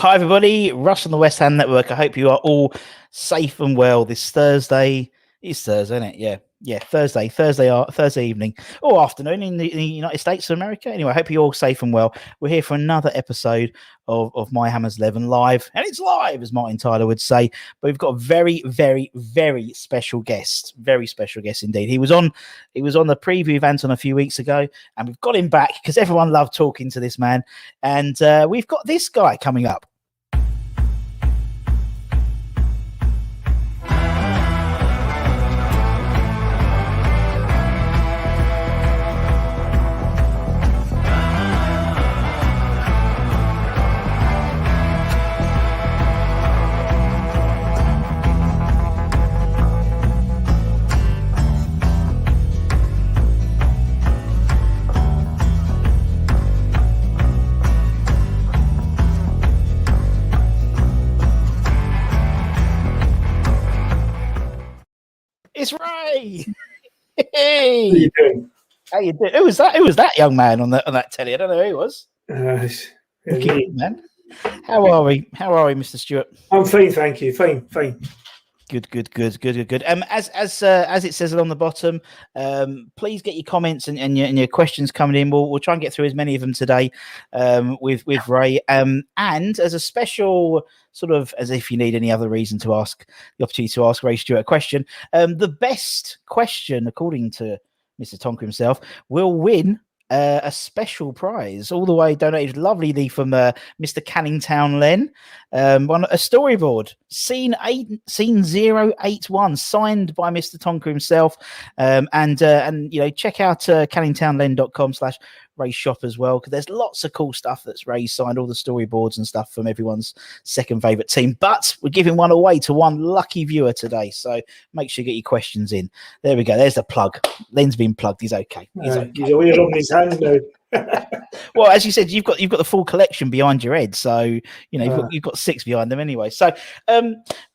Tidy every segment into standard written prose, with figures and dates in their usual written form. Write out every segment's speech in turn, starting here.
Hi, everybody. Russ on the West Ham Network. I hope you are all safe and well this Thursday. It's Thursday, isn't it? Yeah, Thursday evening or afternoon in the United States of America. Anyway, I hope you're all safe and well. We're here for another episode of My Hammers 11 live, and it's live, as Martin Tyler would say. But we've got a very, very, very special guest. Very special guest indeed. He was on the preview of Anton a few weeks ago, and we've got him back because everyone loved talking to this man. And we've got this guy coming up. It's Ray. Hey, how you doing? How you doing? Who was that? Who was that young man on that telly? I don't know who he was. Me. Man. How are we, Mr. Stewart? I'm fine, thank you. Fine. Good. As it says along the bottom, please get your comments and your questions coming in. We'll try and get through as many of them today with Ray. And as a special sort of, as if you need any other reason to ask, the opportunity to ask Ray Stewart a question, the best question, according to Mr. Tonker himself, will win a special prize, all the way donated lovelyly from Mr. Canningtown Len, on a storyboard, scene 081, signed by Mr. Tonker himself, and check out canningtownlen.com/Ray shop as well, because there's lots of cool stuff that's Ray signed, all the storyboards and stuff from everyone's second favourite team. But we're giving one away to one lucky viewer today, so make sure you get your questions in. There we go. There's the plug. Len's been plugged. He's okay. He's away rubbing his hands now. Well, as you said, you've got the full collection behind your head, so you've got 6 behind them anyway. So,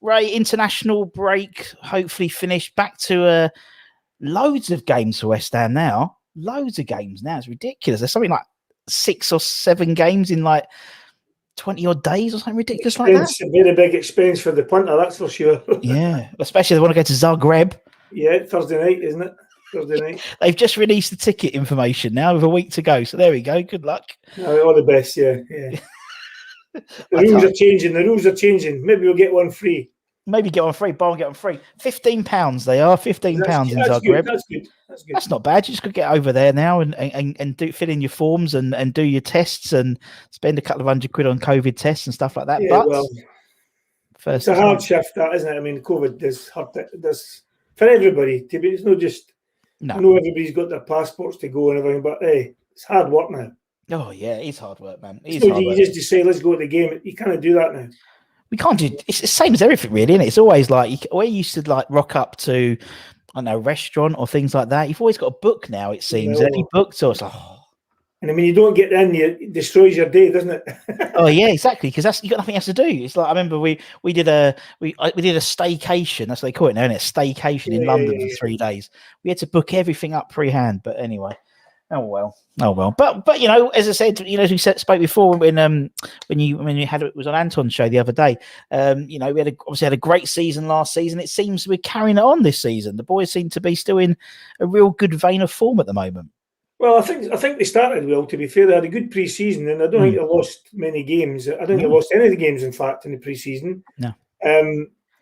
Ray, international break hopefully finished. Back to loads of games for West Ham now. Loads of games now. It's ridiculous. There's something like 6 or 7 games in like 20 odd days or something ridiculous like that. A very big expense for the punter, that's for sure. Yeah, especially they want to go to Zagreb. Yeah, Thursday night, isn't it? Thursday night. They've just released the ticket information now with a week to go. So there we go. Good luck. All the best, yeah. The rules are changing. Maybe we'll get one free. Maybe get one free. Buy one, get one free. £15 they are. £15 in Zagreb. That's good. That's not bad. You just got to get over there now and fill in your forms and do your tests and spend a couple of £100 on COVID tests and stuff like that. Yeah, but well, first, it's a hard shift, that, isn't it? I mean, COVID does hurt. Does for everybody. It's not just. No. I know everybody's got their passports to go and everything, but hey, it's hard work now. Oh yeah, it's hard work, man. You just say, let's go to the game. You can't do that now. We can't do. It's the same as everything, really, isn't it? It's always like where you used to like rock up to, I don't know, a restaurant or things like that. You've always got a book now. It seems. Have you booked? So it's like, and I mean, you don't get in, it destroys your day, doesn't it? Oh yeah, exactly. Because you got nothing else to do. It's like I remember we did a staycation. That's what they call it now, isn't it? Staycation in London for 3 days. We had to book everything up pre-hand. But anyway, oh well. But as I said, as we spoke before when you had it was on Anton's show the other day. We had a great season last season. It seems we're carrying it on this season. The boys seem to be still in a real good vein of form at the moment. Well, I think they started well, to be fair. They had a good pre-season, and I don't think they lost many games. I don't think they lost any of the games, in fact, in the pre-season. No.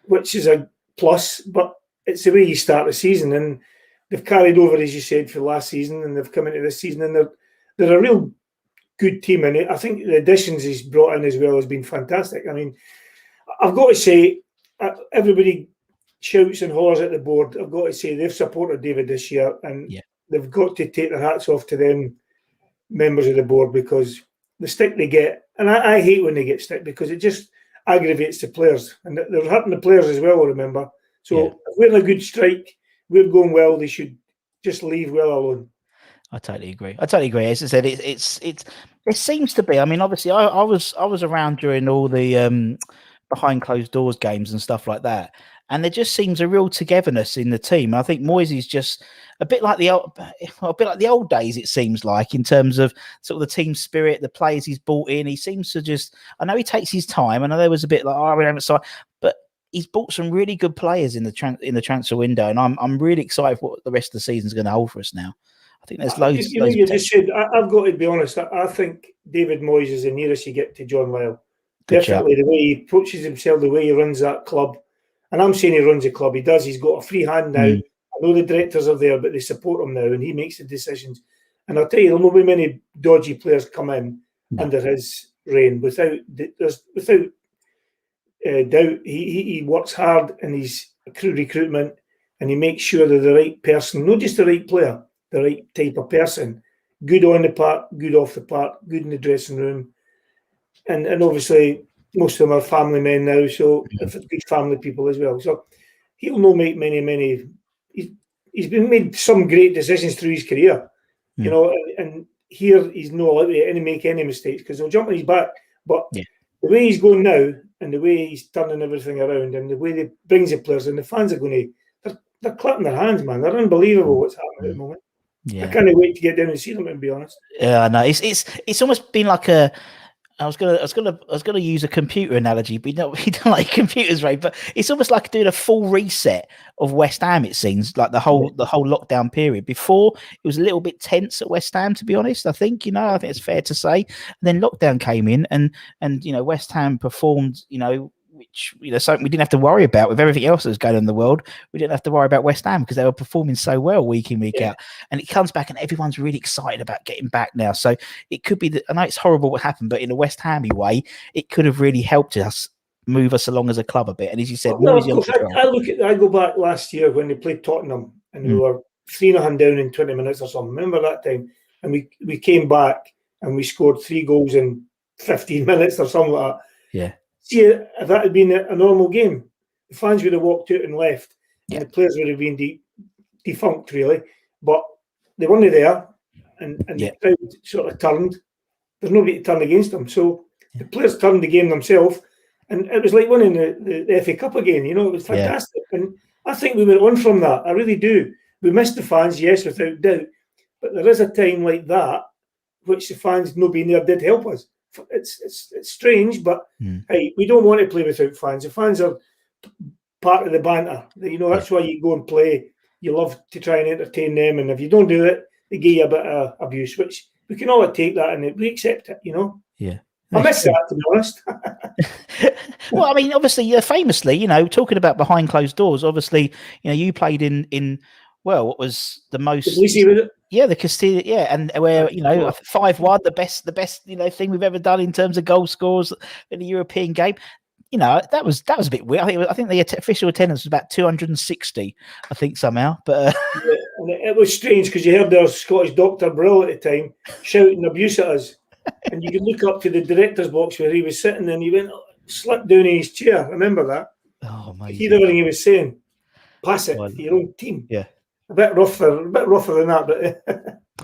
Which is a plus, but it's the way you start the season, and they've carried over, as you said, for last season, and they've come into this season, and they're a real good team. And I think the additions he's brought in as well has been fantastic. I mean, I've got to say, everybody shouts and hollers at the board. I've got to say they've supported David this year, and they've got to take their hats off to them members of the board, because the stick they get, and I hate when they get stick, because it just aggravates the players, and they're hurting the players as well, remember. So if we're in a good strike, we're going well, they should just leave well alone. I totally agree. As I said, it seems to be. I mean, obviously, I was around during all the behind closed doors games and stuff like that, and there just seems a real togetherness in the team. I think Moyes is just a bit like the old days. It seems like, in terms of sort of the team spirit, the players he's brought in. He seems to just. I know he takes his time. I know there was a bit like, oh, we haven't signed, but he's bought some really good players in the transfer window, and I'm really excited for what the rest of the season is going to hold for us now. I think there's loads. You just said, I've got to be honest. I think David Moyes is the nearest you get to John Lyall. Definitely, the way he approaches himself, the way he runs that club. And I'm saying he runs a club. He does. He's got a free hand now. I know the directors are there, but they support him now, and he makes the decisions. And I'll tell you, there won't be many dodgy players come in under his reign. Without doubt, he works hard in his recruitment, and he makes sure they're the right person, not just the right player, the right type of person. Good on the park, good off the park, good in the dressing room. And obviously, most of them are family men now, so it's good family people as well. So he'll not make many. He's been made some great decisions through his career, you know, and here he's not allowed to make any mistakes because he'll jump on his back. But the way he's going now, and the way he's turning everything around, and the way he brings the players, and the fans are going to, they're clapping their hands, man. They're unbelievable what's happening at the moment. Yeah. I can't wait to get down and see them, to be honest. Yeah, no, it's almost been like a. I was gonna use a computer analogy, but we don't like computers, right? But it's almost like doing a full reset of West Ham. It seems like the whole lockdown period. Before, it was a little bit tense at West Ham, to be honest. I think it's fair to say. And then lockdown came in, and West Ham performed, which something we didn't have to worry about with everything else that was going on in the world. We didn't have to worry about West Ham because they were performing so well week in, week out. And it comes back, and everyone's really excited about getting back now. So it could be that, I know it's horrible what happened, but in a West Hammy way, it could have really helped us move us along as a club a bit. And as you said, I go back last year when they played Tottenham, and we were 3-0 down in 20 minutes or something. Remember that time? And we came back and we scored 3 goals in 15 minutes or something like that. Yeah. See, if that had been a normal game, the fans would have walked out and left, and the players would have been defunct, really. But they weren't there, and the crowd sort of turned. There's nobody to turn against them. So the players turned the game themselves, and it was like winning the FA Cup again. It was fantastic. Yeah. And I think we went on from that. I really do. We missed the fans, yes, without doubt. But there is a time like that, which the fans not being there did help us. It's strange, but hey, we don't want to play without fans. The fans are part of the banter. That's why you go and play. You love to try and entertain them, and if you don't do it, they give you a bit of abuse, which we can all take that and we accept it. Yeah. I miss that, to be honest. Well, I mean, obviously, famously, talking about behind closed doors. Obviously, you played in what was the most. The Castilla, and where 5-1, the best thing we've ever done in terms of goal scores in a European game. That was a bit weird. I think the official attendance was about 260. I think somehow, but and it was strange because you heard our Scottish Dr. Brill at the time shouting abuse at us, and you could look up to the director's box where he was sitting, and he went slipped down in his chair. Remember that? Oh my! Hear everything he was saying. Pass it to your own team. Yeah. A bit rougher than that, but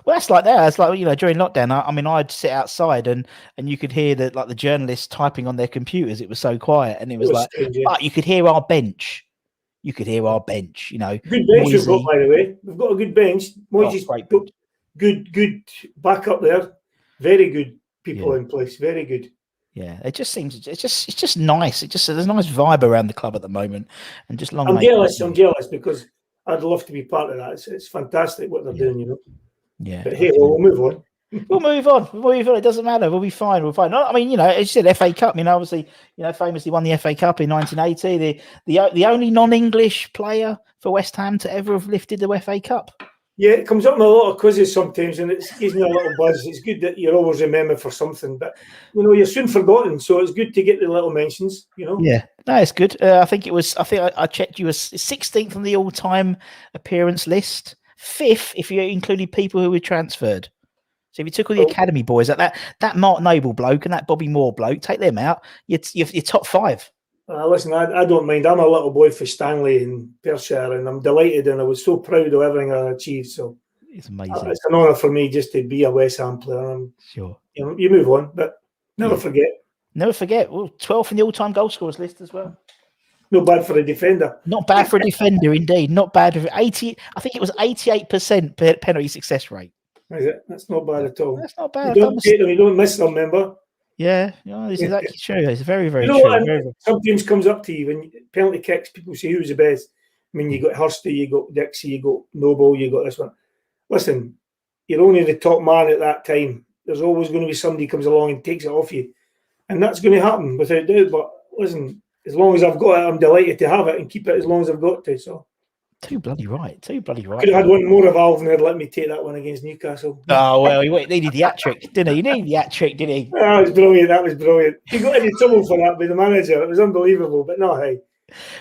well, that's like that. It's like during lockdown. I mean, I'd sit outside and you could hear the journalists typing on their computers. It was so quiet, and it was like, strange, but you could hear our bench. Good bench, Good bench we've got, by the way. We've got a good bench. Moyes got good back up there. Very good people in place. Very good. Yeah, it just seems it's just nice. There's a nice vibe around the club at the moment, and just long. I'm jealous because I'd love to be part of that. It's fantastic what they're doing, Yeah. But hey, we'll move on. We'll move on. It doesn't matter. We'll be fine. I mean, as you said, FA Cup. Obviously, famously won the FA Cup in 1980. The only non-English player for West Ham to ever have lifted the FA Cup. Yeah, it comes up in a lot of quizzes sometimes, and it gives me a little buzz. It's good that you're always remembered for something, but you're soon forgotten. So it's good to get the little mentions. Yeah, no, it's good. I think I checked you as 16th on the all-time appearance list, 5th if you included people who were transferred. So if you took all the academy boys, that Mark Noble bloke and that Bobby Moore bloke, take them out, you're top 5. Listen, I don't mind. I'm a little boy for Stanley in Perthshire, and I'm delighted, and I was so proud of everything I achieved. So it's amazing. It's an honour for me just to be a West Ham player. Sure. You move on, but never forget. Never forget. Well, 12th in the all-time goal scorers list as well. not bad for a defender. Not bad for a defender, indeed. Not bad for 80. I think it was 88% penalty success rate. Is it? That's not bad at all. That's not You bad. don't take them, you don't miss them, remember? Yeah, this is exactly true. It's very, very You know true. what? Very, very... Sometimes comes up to you when penalty kicks, people say who's the best. I mean, you got Hursty, you got Dixie, you got Noble, you got this one. Listen, you're only the top man at that time. There's always going to be somebody comes along and takes it off you. And that's going to happen without doubt. But listen, as long as I've got it, I'm delighted to have it and keep it as long as I've got to. So Too bloody right. Could have had one more of Alvin and let me take that one against Newcastle. Oh, well, he needed the hat trick, didn't he? He needed the hat trick, didn't he? That was brilliant. That was brilliant. He got into trouble for that by the manager. It was unbelievable. But no, hey.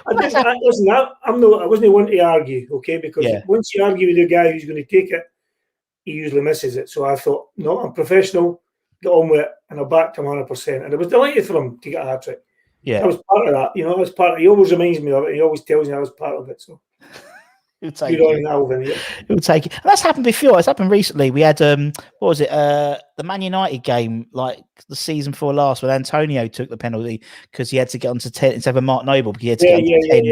I wasn't one to argue, okay? Because once you argue with a guy who's going to take it, he usually misses it. So I thought, no, I'm professional, get on with it, and I backed him 100%. And I was delighted for him to get a hat trick. Yeah, I was part of that. I was part of it. He always reminds me of it. He always tells me I was part of it. So he'll take it. Alvin, yeah. He'll take it. And that's happened before. It's happened recently. We had what was it? The Man United game, like the season before last, when Antonio took the penalty because he had to get onto 10 instead of Mark Noble because he had to get onto 10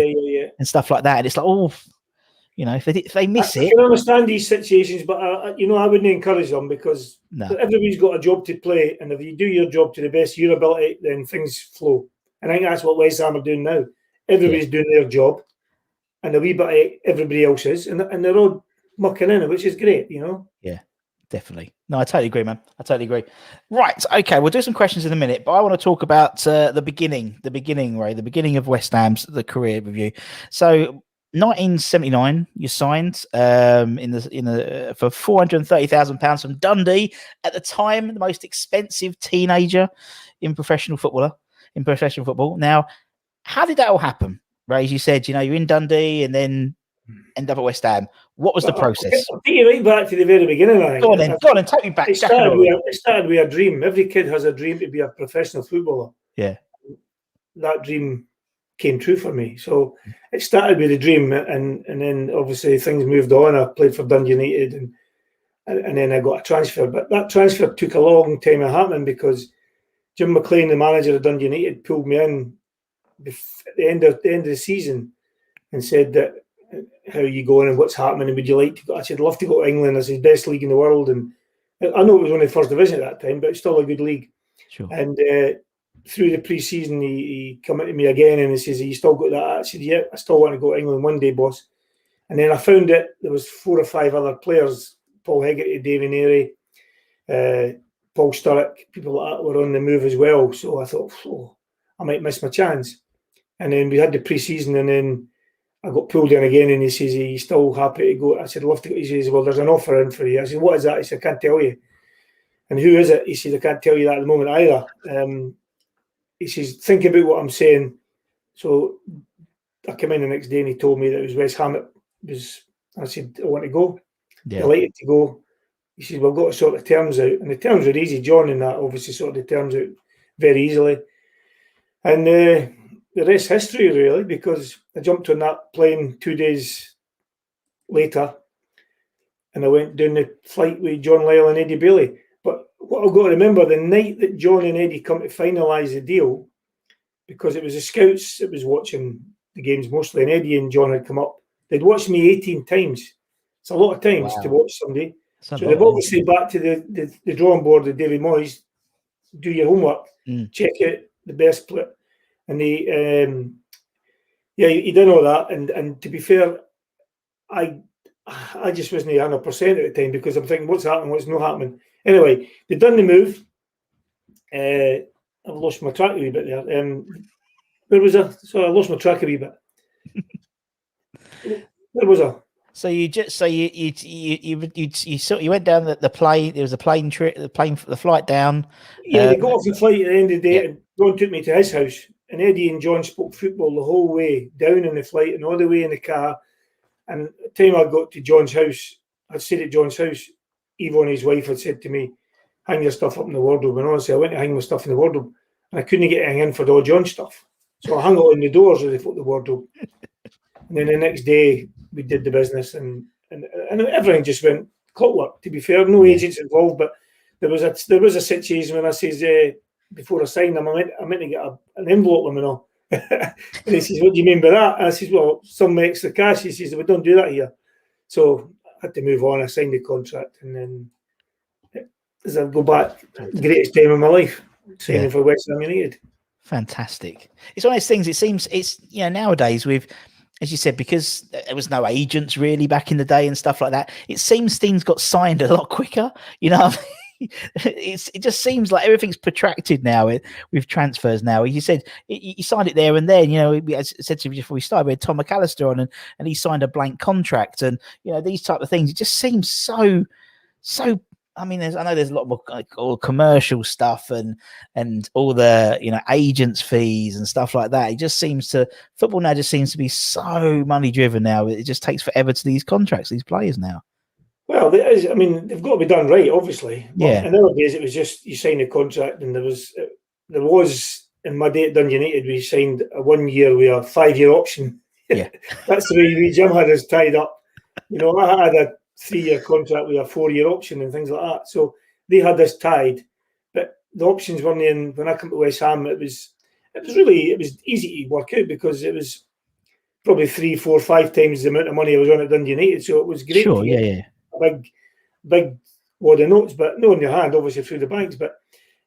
and stuff like that. And it's like, oh, if they miss it. I can understand these situations, but I wouldn't encourage them because everybody's got a job to play, and if you do your job to the best of your ability, then things flow. And I think that's what WESTHAM are doing now. Everybody's doing their job, and a wee bit of everybody else's, and they're all mucking in, which is great, Yeah, definitely. No, I totally agree, man. I totally agree. Right, okay, we'll do some questions in a minute, but I want to talk about the beginning, Ray, the beginning of West Ham's career review. So, 1979, you signed for £430,000 from Dundee. At the time, the most expensive teenager in professional football. Now, how did that all happen? Ray, as you said, you're in Dundee and then end up at West Ham. What was the process? I'll take you right back to the very beginning. Go on, take me back. It started with a dream. Every kid has a dream to be a professional footballer. Yeah. That dream came true for me. So it started with a dream, and then obviously things moved on. I played for Dundee United, and then I got a transfer. But that transfer took a long time to happen because Jim McLean, the manager of Dundee United, pulled me in at the end of the season and said that, how are you going and what's happening and would you like to go? I said, I'd love to go to England. It's the best league in the world. And I know it was only first division at that time, but it's still a good league. Sure. And through the pre-season, he come to me again and he says, you still got that? I said, yeah, I still want to go to England one day, boss. And then I found that there was 4 or 5 other players, Paul Hegarty, Davy Neary, Paul Sturrock, people like that were on the move as well. So I thought, I might miss my chance. And then we had the pre-season, and then I got pulled in again, and he says, are you still happy to go? I said, I'd love to go. He says, well, there's an offer in for you. I said, what is that? He said, I can't tell you. And who is it? He says, I can't tell you that at the moment either. He says, think about what I'm saying. So I came in the next day and he told me that it was West Ham. I said, I want to go. Yeah. Delighted to go. He said, we've got to sort the terms out. And the terms were easy. John and that obviously sorted the terms out very easily. And the rest history, really, because I jumped on that plane 2 days later and I went down the flight with John Lyle and Eddie Bailey. But what I've got to remember, the night that John and Eddie come to finalise the deal, because it was the scouts that was watching the games mostly, and Eddie and John had come up, they'd watched me 18 times. It's a lot of times to watch somebody. So they've obviously back to the drawing board with David Moyes, do your homework, check out the best player. And he did all that. And to be fair, I just wasn't 100% at the time because I'm thinking, what's happening, what's not happening. Anyway, they've done the move. I've lost my track a wee bit there. Where was I? Sorry, I lost my track a wee bit. Where was I? So you went down the plane. There was a plane trip, the flight down. Yeah, they got off the flight at the end of the day, and John took me to his house. And Eddie and John spoke football the whole way down in the flight and all the way in the car. And the time I got to John's house, I'd stayed at John's house. Yvonne, his wife, had said to me, hang your stuff up in the wardrobe. And honestly, I went to hang my stuff in the wardrobe and I couldn't get anything in for all John's stuff. So I hung it on the doors of the wardrobe. And then the next day, we did the business and everything just went clockwork, to be fair. No agents involved, but there was a situation when I says, before I signed them, I meant to get an envelope with them and all. And he says, what do you mean by that? And I says, well, some extra cash. He says, we don't do that here. So I had to move on. I signed the contract, and then as I go back, greatest time of my life, signing for West Ham United. Fantastic. It's one of those things. It seems nowadays as you said, because there was no agents really back in the day and stuff like that, it seems things got signed a lot quicker. It just seems like everything's protracted now with transfers now. You said you signed it there and then, as I said to you before we started, we had Tom McAllister on and he signed a blank contract, and these type of things. It just seems so. I mean, I know there's a lot more all commercial stuff and all the agents' fees and stuff like that. It just seems football now just seems to be so money driven now. It just takes forever to these contracts, these players now. Well, they've got to be done right, obviously. Yeah. In our days, it was just you sign a contract, and there was in my day at Dundee United, we signed a 1 year with a 5-year option. Yeah, that's the way Jim had us tied up. I had a 3-year contract with a 4-year option and things like that. So they had us tied, but the options weren't in. When I come to West Ham, it was easy to work out because it was probably 3, 4, 5 times the amount of money I was on at Dundee United. So it was great. Sure, to get a big wad of notes, but no in your hand, obviously through the banks. But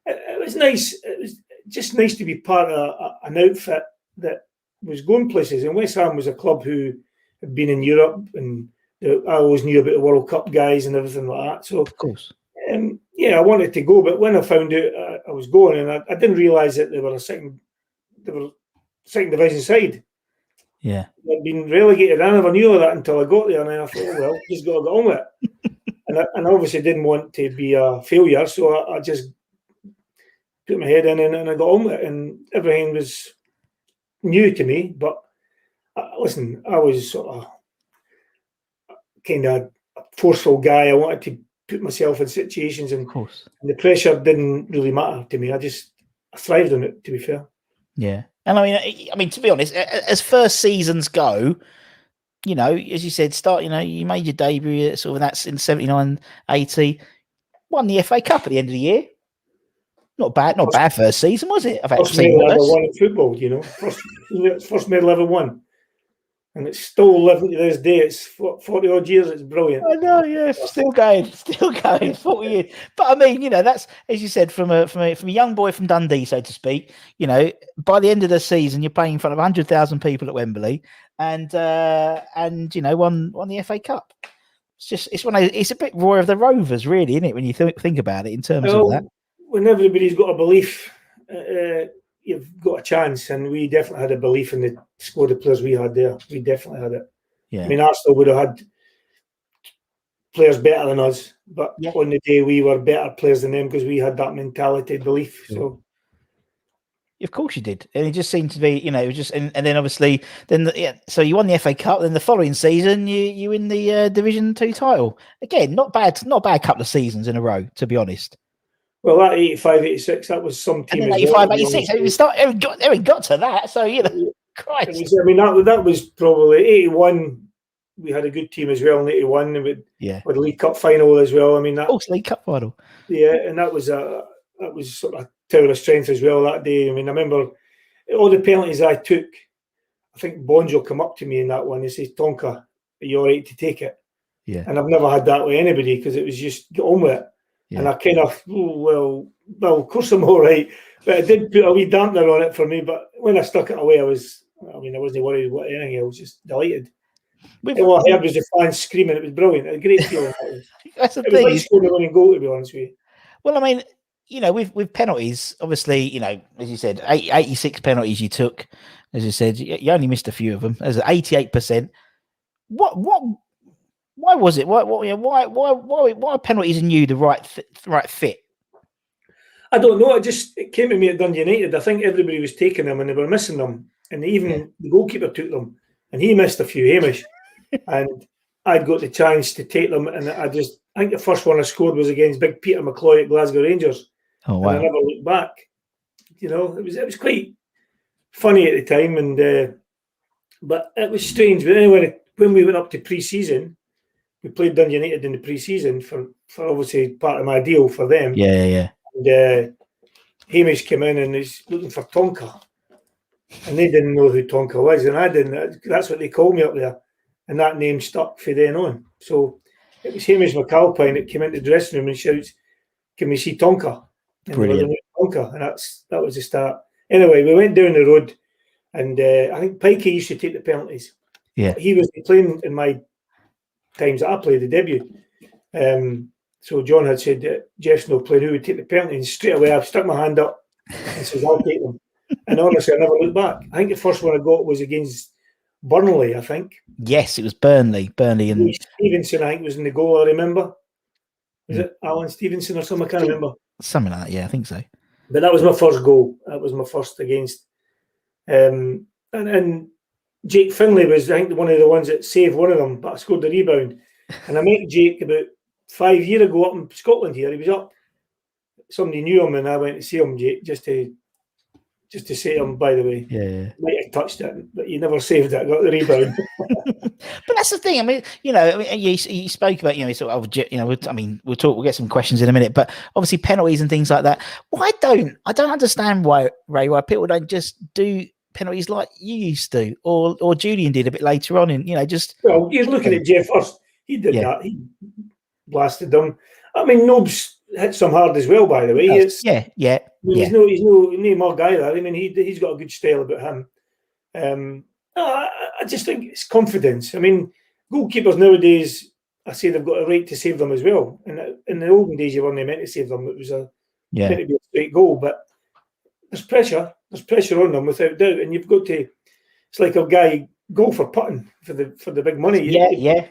it was nice. It was just nice to be part of an outfit that was going places. And West Ham was a club who had been in Europe, and I always knew about the World Cup guys and everything like that. So, of course, I wanted to go. But when I found out I was going, and I didn't realise that they were second division side. Yeah, they'd been relegated. I never knew of that until I got there, and then I thought, well, just got to get on with it. and I obviously didn't want to be a failure, so I just put my head in and I got on with it, and everything was new to me. But listen, I was sort of kind of a forceful guy. I wanted to put myself in situations, and the pressure didn't really matter to me. I thrived on it, to be fair. Yeah. And I mean, to be honest, as first seasons go, as you said, you made your debut sort of that's in 79, 80, won the FA Cup at the end of the year. Not bad first season, was it? I've actually seen worse. First medal ever won in football, first medal ever won. And it's still living to this day. It's 40 odd years. It's brilliant. I know, yeah. Still going 40 years. But I mean, that's, as you said, from a young boy from Dundee, so to speak. By the end of the season, you're playing in front of 100,000 people at Wembley, and won the FA Cup. It's a bit Roy of the Rovers, really, isn't it? When you think about it in terms of that. When everybody's got a belief, you've got a chance, and we definitely had a belief in the squad of players we had there. We definitely had it. Yeah. I mean, Arsenal would have had players better than us, but on the day we were better players than them because we had that mentality, belief. Sure. So, of course you did, and it just seemed to be, it was just, and then obviously, so you won the FA Cup. Then the following season, you win the Division 2 title again. Not bad couple of seasons in a row, to be honest. Well, that 85, 86, that was some team. And then 85, 86, Eric got to that. So, Christ. That was probably 81. We had a good team as well in 81. And with the League Cup final as well. I mean, that. Of course, League Cup final. Yeah, and that was sort of a tower of strength as well that day. I mean, I remember all the penalties I took. I think Bonds will come up to me in that one and say, Tonka, are you all right to take it? Yeah. And I've never had that with anybody because it was just get on with it. Yeah. And I kind of, well, of course I'm all right. But it did put a wee dampener on it for me. But when I stuck it away, I wasn't worried about anything. I was just delighted. All I heard was the fans screaming. It was brilliant. A great feeling. That's the thing. It was like scoring a winning goal, to be honest with you. Well, I mean, with penalties, obviously, as you said, 86 penalties you took. As you said, you only missed a few of them. As 88%. Why was it? Why penalties in you the right fit? I don't know. It came to me at Dundee United. I think everybody was taking them and they were missing them, and even the goalkeeper took them, and he missed a few, Hamish, and I'd got the chance to take them, and I think the first one I scored was against Big Peter McCloy at Glasgow Rangers. Oh wow! And I never looked back. It was quite funny at the time, and but it was strange. But anyway, when we went up to pre-season. We played Dundee United in the pre-season for obviously part of my deal for them. Yeah. And Hamish came in and he's looking for Tonka. and they didn't know who Tonka was, and I didn't. That's what they called me up there, and that name stuck from then on. So it was Hamish McAlpine that came into the dressing room and shouts, "Can we see Tonka?" And they were Brilliant. looking at Tonka, and that was the start. Anyway, we went down the road, and I think Pikey used to take the penalties. Yeah. He was playing in my times that I played the debut. So John had said that Jeff's no playing, who would take the penalty, and straight away I've stuck my hand up and says, "I'll take them." And honestly, I never looked back. I think the first one I got was against Burnley, I think. Yes, it was Burnley. And Stevenson, I think, was in the goal, I remember. Was it Alan Stevenson or something? I can't remember. Something like that, yeah, I think so. But that was my first goal. That was my first against. And Jake Finlay was, I think, one of the ones that saved one of them, but I scored the rebound. And I met Jake about 5 years ago up in Scotland here. He was up. Somebody knew him, and I went to see him, Jake, just to say to him, by the way. Yeah. Might have touched it, but you never saved it. I got the rebound. But that's the thing. I mean, you spoke about, sort of, we'll talk. We'll get some questions in a minute. But obviously, penalties and things like that. Well, I don't understand why people don't just do penalties like you used to, or Julian did a bit later on. And just well, you're looking at Jeff first. He did that. He blasted them. I mean, Nob's hits them hard as well. By the way, he's he's no mug either. I mean, he's got a good style about him. I just think it's confidence. I mean, goalkeepers nowadays, I say they've got a right to save them as well. And in the olden days, you weren't meant to save them. It was meant to be a straight goal. But there's pressure. There's pressure on them without doubt. And you've got to. It's like a guy go for putting for the big money.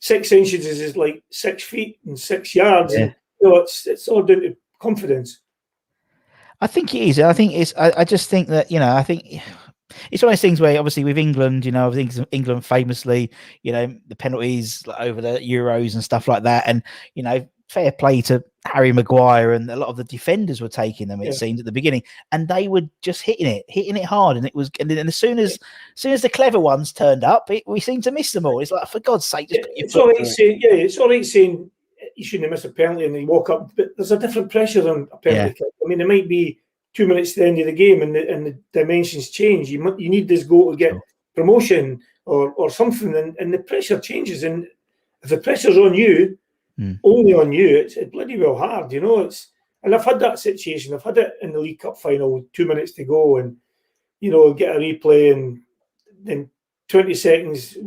6 inches is like 6 feet and 6 yards. Yeah. And, it's all down to confidence. I think it is. I think it's. I just think that I think. It's one of those things where, obviously, with England, I think England famously, the penalties over the Euros and stuff like that, and fair play to Harry Maguire, and a lot of the defenders were taking them. It seemed at the beginning, and they were just hitting it hard, and it was. And then as soon as the clever ones turned up, we seemed to miss them all. It's like, for God's sake, just it's all right saying, it's all right saying you shouldn't have missed a penalty and they walk up, but there's a different pressure on a penalty kick. I mean, it might be 2 minutes to the end of the game, and the dimensions change. You need this goal to get promotion or something, and the pressure changes. And if the pressure's on you, only on you, it's bloody well hard, and I've had that situation. I've had it in the League Cup final with 2 minutes to go, and get a replay, and then 20 seconds.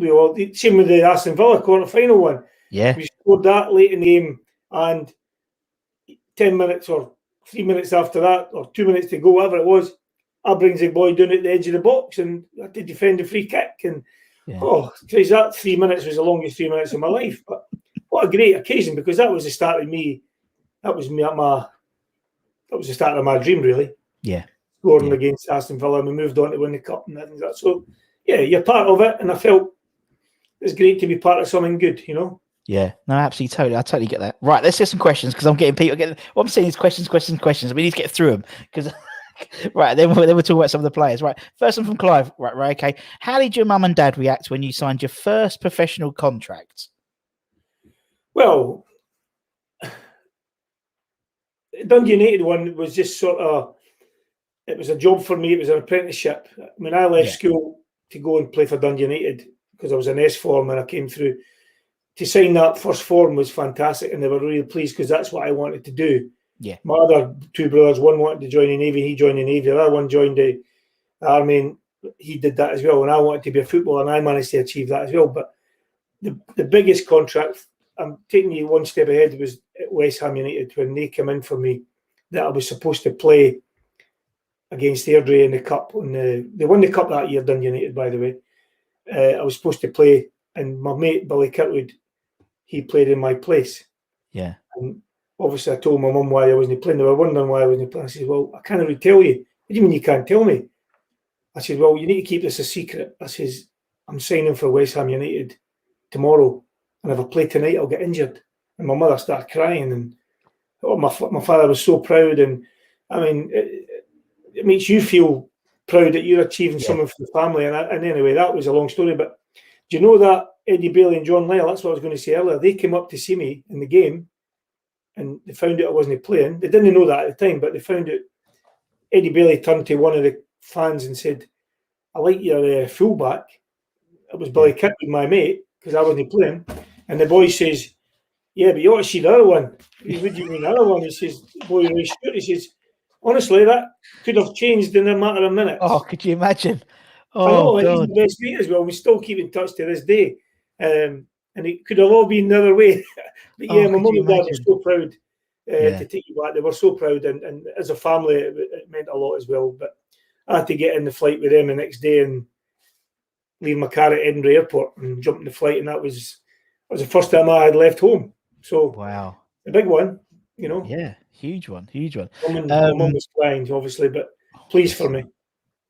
Same with the Aston Villa quarter-final one. Yeah, we scored that late in the game, and 10 minutes or 3 minutes after that, or 2 minutes to go, whatever it was, I brings the boy down at the edge of the box and I had to defend a free kick. And because that 3 minutes was the longest 3 minutes of my life. But what a great occasion, because that was the start of me. That was the start of my dream, really. Yeah, scoring against Aston Villa, and we moved on to win the cup and things like that. So you're part of it, and I felt it's great to be part of something good, Yeah, no, absolutely, totally. I totally get that. Right, let's get some questions, because I'm getting people getting. What I'm saying is questions. We need to get through them, because right, then we'll talk about some of the players. Right, first one from Clive. Right, okay. How did your mum and dad react when you signed your first professional contract? Well, Dundee United one was just sort of. It was a job for me. It was an apprenticeship. When I left school to go and play for Dundee United, because I was an S form and I came through. To sign that first form was fantastic, and they were really pleased, because that's what I wanted to do. Yeah. My other two brothers, one wanted to join the Navy, he joined the Navy. The other one joined the Army, and he did that as well. And I wanted to be a footballer, and I managed to achieve that as well. But the biggest contract, I'm taking you one step ahead, was at West Ham United, when they came in for me, that I was supposed to play against Airdrie in the cup. And they won the cup that year, Dundee United, by the way. I was supposed to play, and my mate Billy Kirkwood, he played in my place. Yeah. And obviously I told my mum why I wasn't playing. They were wondering why I wasn't playing. I said, well, I can't really tell you. What do you mean you can't tell me? I said, well, you need to keep this a secret. I says, I'm signing for West Ham United tomorrow, and if I play tonight, I'll get injured. And my mother started crying, and my father was so proud. And I mean, it makes you feel proud that you're achieving something for the family. And anyway, that was a long story. But do you know that Eddie Bailey and John Lyle, that's what I was going to say earlier, they came up to see me in the game, and they found out I wasn't playing. They didn't know that at the time, but they found out. Eddie Bailey turned to one of the fans and said, I like your fullback. It was Billy Kidd with my mate because I wasn't playing. And the boy says, yeah, but you ought to see the other one. What do you mean the other one? He says, boy, Ray Stewart. He says, honestly, that could have changed in a matter of minutes. Oh, could you imagine? I know, Oh, he's God. the best mate as well. We still keep in touch to this day. And it could have all been the other way. But yeah, my could mum you and dad were imagine? so proud to take you back. They were so proud. And as a family, it meant a lot as well. But I had to get in the flight with them the next day and leave my car at Edinburgh Airport and jump in the flight. And that was the first time I had left home. So Wow. a big one, you know. Yeah, huge one. My mum was crying, obviously, but pleased for me.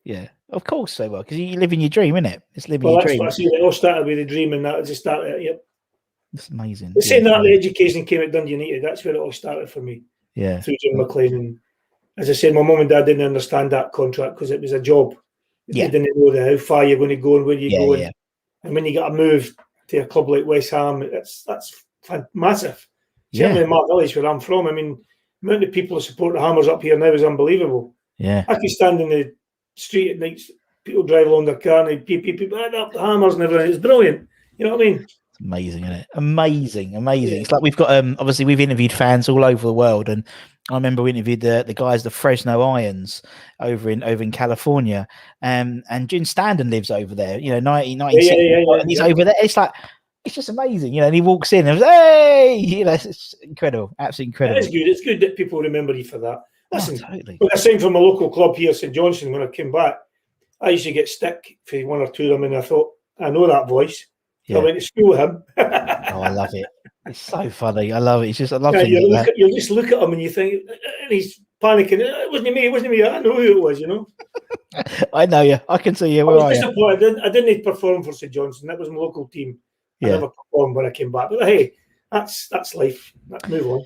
Yeah, of course they will, because you live in your dream, isn't it? It's living Well, your that's dream. what I see. It all started with a dream, and that just started. Yep, it's amazing. But saying that, the education came at Dundee United. That's where it all started for me. Yeah, through Jim McLean, and as I said, my mum and dad didn't understand that contract because it was a job. They didn't know how far you're going to go and where you're going. And when you got to move to a club like West Ham, that's massive. Certainly in my village where I'm from, I mean, the amount of people who support the Hammers up here now is unbelievable. Yeah, I could stand in the street at night, people drive along their car and people up the Hammers and everything. It's brilliant. You know what I mean? It's amazing, isn't it? Amazing. Yeah. It's like we've got obviously we've interviewed fans all over the world, and I remember we interviewed the guys, the Fresno Irons over in California, and Jim Standen lives over there. You know, 1960, and he's over there. It's like, it's just amazing, you know. And he walks in and goes, "Hey!" You know, it's incredible, absolutely incredible. It is good. It's good that people remember you for that. Listen, totally. When I signed from a local club here, St Johnstone, when I came back, I used to get stick for one or two of them, and I thought, I know that voice. I went to school with him. I love it. It's so funny. I love it. It's just, I love you'll just look at him and you think, and he's panicking. It wasn't me. I know who it was, you know. I know you. I can see you. I was disappointed. I didn't perform for St Johnstone. That was my local team. I never performed when I came back. But hey, that's life. Move on.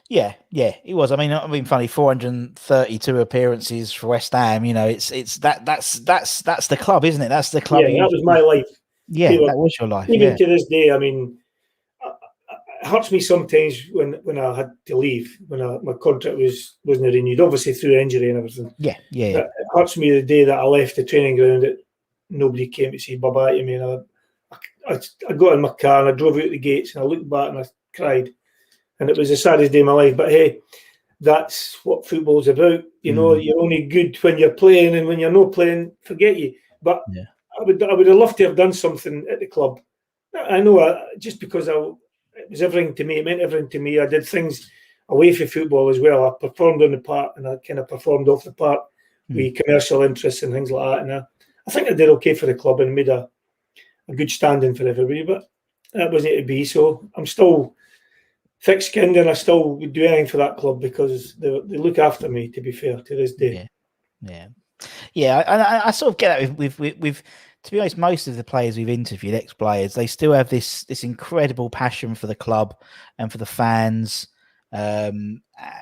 Yeah, it was. I mean, funny. 432 appearances for West Ham. You know, it's that's the club, isn't it? That's the club. Yeah, that was my life. Yeah, that was your life. Even to this day, I mean, it hurts me sometimes when I had to leave, when my contract wasn't renewed, obviously through injury and everything. Yeah. It hurts me the day that I left the training ground that nobody came to say bye-bye to me. And I got in my car and I drove out the gates and I looked back and I cried. And it was the saddest day of my life. But hey, that's what football's about. You know, you're only good when you're playing, and when you're not playing, forget you. But I would have loved to have done something at the club. I know, just because it was everything to me. It meant everything to me. I did things away from football as well. I performed on the park and I kind of performed off the park with commercial interests and things like that. And I think I did okay for the club and made a good standing for everybody. But that wasn't to be. So I'm still thick-skinned and I still would do anything for that club because they look after me, to be fair, to this day. Yeah. I sort of get that with to be honest, most of the players we've interviewed, ex-players, they still have this incredible passion for the club and for the fans,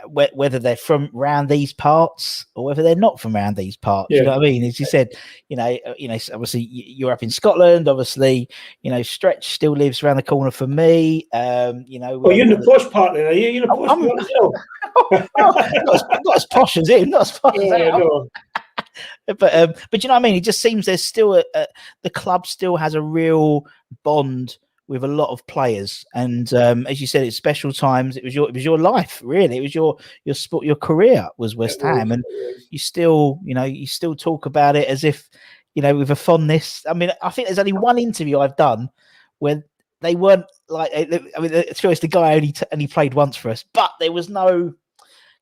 whether they're from around these parts or whether they're not from around these parts. You know what I mean? As you said, you know, obviously you're up in Scotland. Obviously, you know, Stretch still lives around the corner for me. You know, well, you're in the posh part then, are you? You're in the posh part as well. Not as posh as him. Not as posh as him. But you know what I mean? It just seems there's still the club still has a real bond with a lot of players, and as you said, it's special times. It was your life, really. It was your sport, your career was West Ham, and you still talk about it as if, you know, with a fondness. I mean, I think there's only one interview I've done where they weren't like. I mean, to be honest, the guy only played once for us, but there was no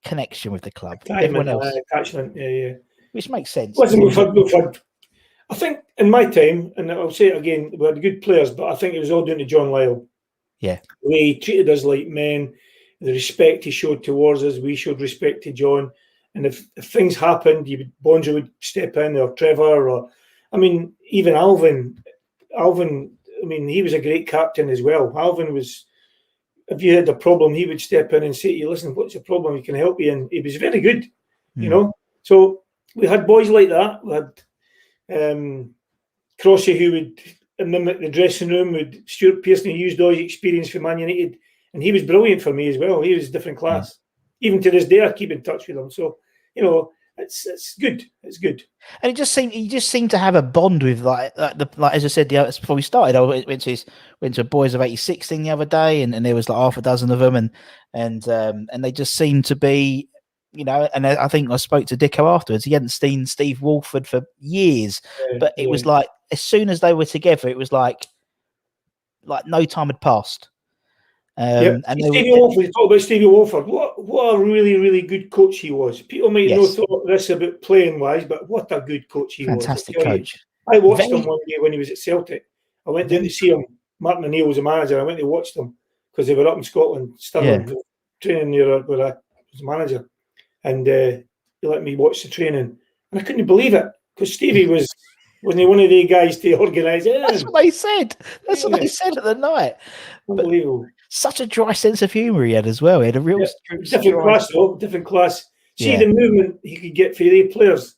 connection with the club. Everyone else, attachment, yeah. Which makes sense. Listen, we've had, I think in my time, and I'll say it again, we had good players, but I think it was all down to John Lyle. Yeah. The way he treated us like men, the respect he showed towards us, we showed respect to John. And if things happened, Bonjo would step in, or Trevor, or, I mean, even Alvin, I mean, he was a great captain as well. Alvin was, if you had a problem, he would step in and say to you, listen, what's the problem? We can help you. And he was very good, you know. So we had boys like that. We had Crossy, who would mimic the dressing room, with Stuart Pearson, who used all his experience for Man United, and he was brilliant for me as well. He was a different class. Even to this day, I keep in touch with him. So, you know, it's good. It's good. And he just seemed to have a bond with like as I said before we started. I went to a Boys of '86 thing the other day, and there was like half a dozen of them, and they just seemed to be, and I think I spoke to Dicko afterwards. He hadn't seen Steve Walford for years, but it was like as soon as they were together, it was like no time had passed. And Stevie Walford, you talk about Stevie Walford. What a really, really good coach he was. People might not thought this about playing wise, but what a good coach he was. Fantastic coach. I watched him one day when he was at Celtic. I went down to see him. Martin O'Neill was the manager. I went to watch them because they were up in Scotland, Stirling, training near where I was manager. And he let me watch the training. And I couldn't believe it because Stevie wasn't he one of the guys to organise it? That's what they said. That's what they said at the night. Unbelievable. But such a dry sense of humour he had as well. He had a real different class, though. Different class. See the movement he could get for the players,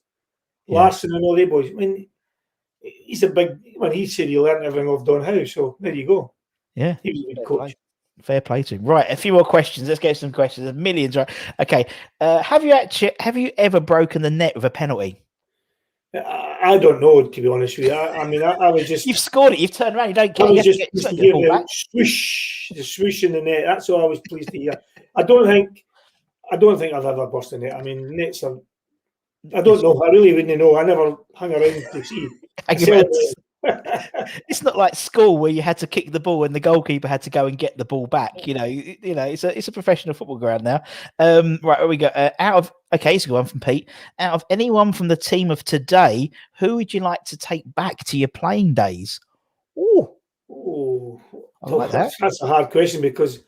Larson and all the boys. I mean, he's a big. When he said he learned everything off Don Howe, so there you go. Yeah, he was a good coach. Fair play to him. Right, a few more questions. Let's get some questions. There's millions, right? Okay. Have you ever broken the net with a penalty? I don't know, to be honest with you. I mean, I was just... You've scored it. You've turned around. You don't care. I was just pleased to hear the swoosh in the net. That's all I was pleased to hear. I don't think I've ever burst a net. I mean, nets are... I don't know. I really wouldn't know. I never hung around to see. It's not like school where you had to kick the ball and the goalkeeper had to go and get the ball back. It's a professional football ground now. Right, here we go. It's a good one from Pete. Out of anyone from the team of today, who would you like to take back to your playing days? I like that. That's a hard question because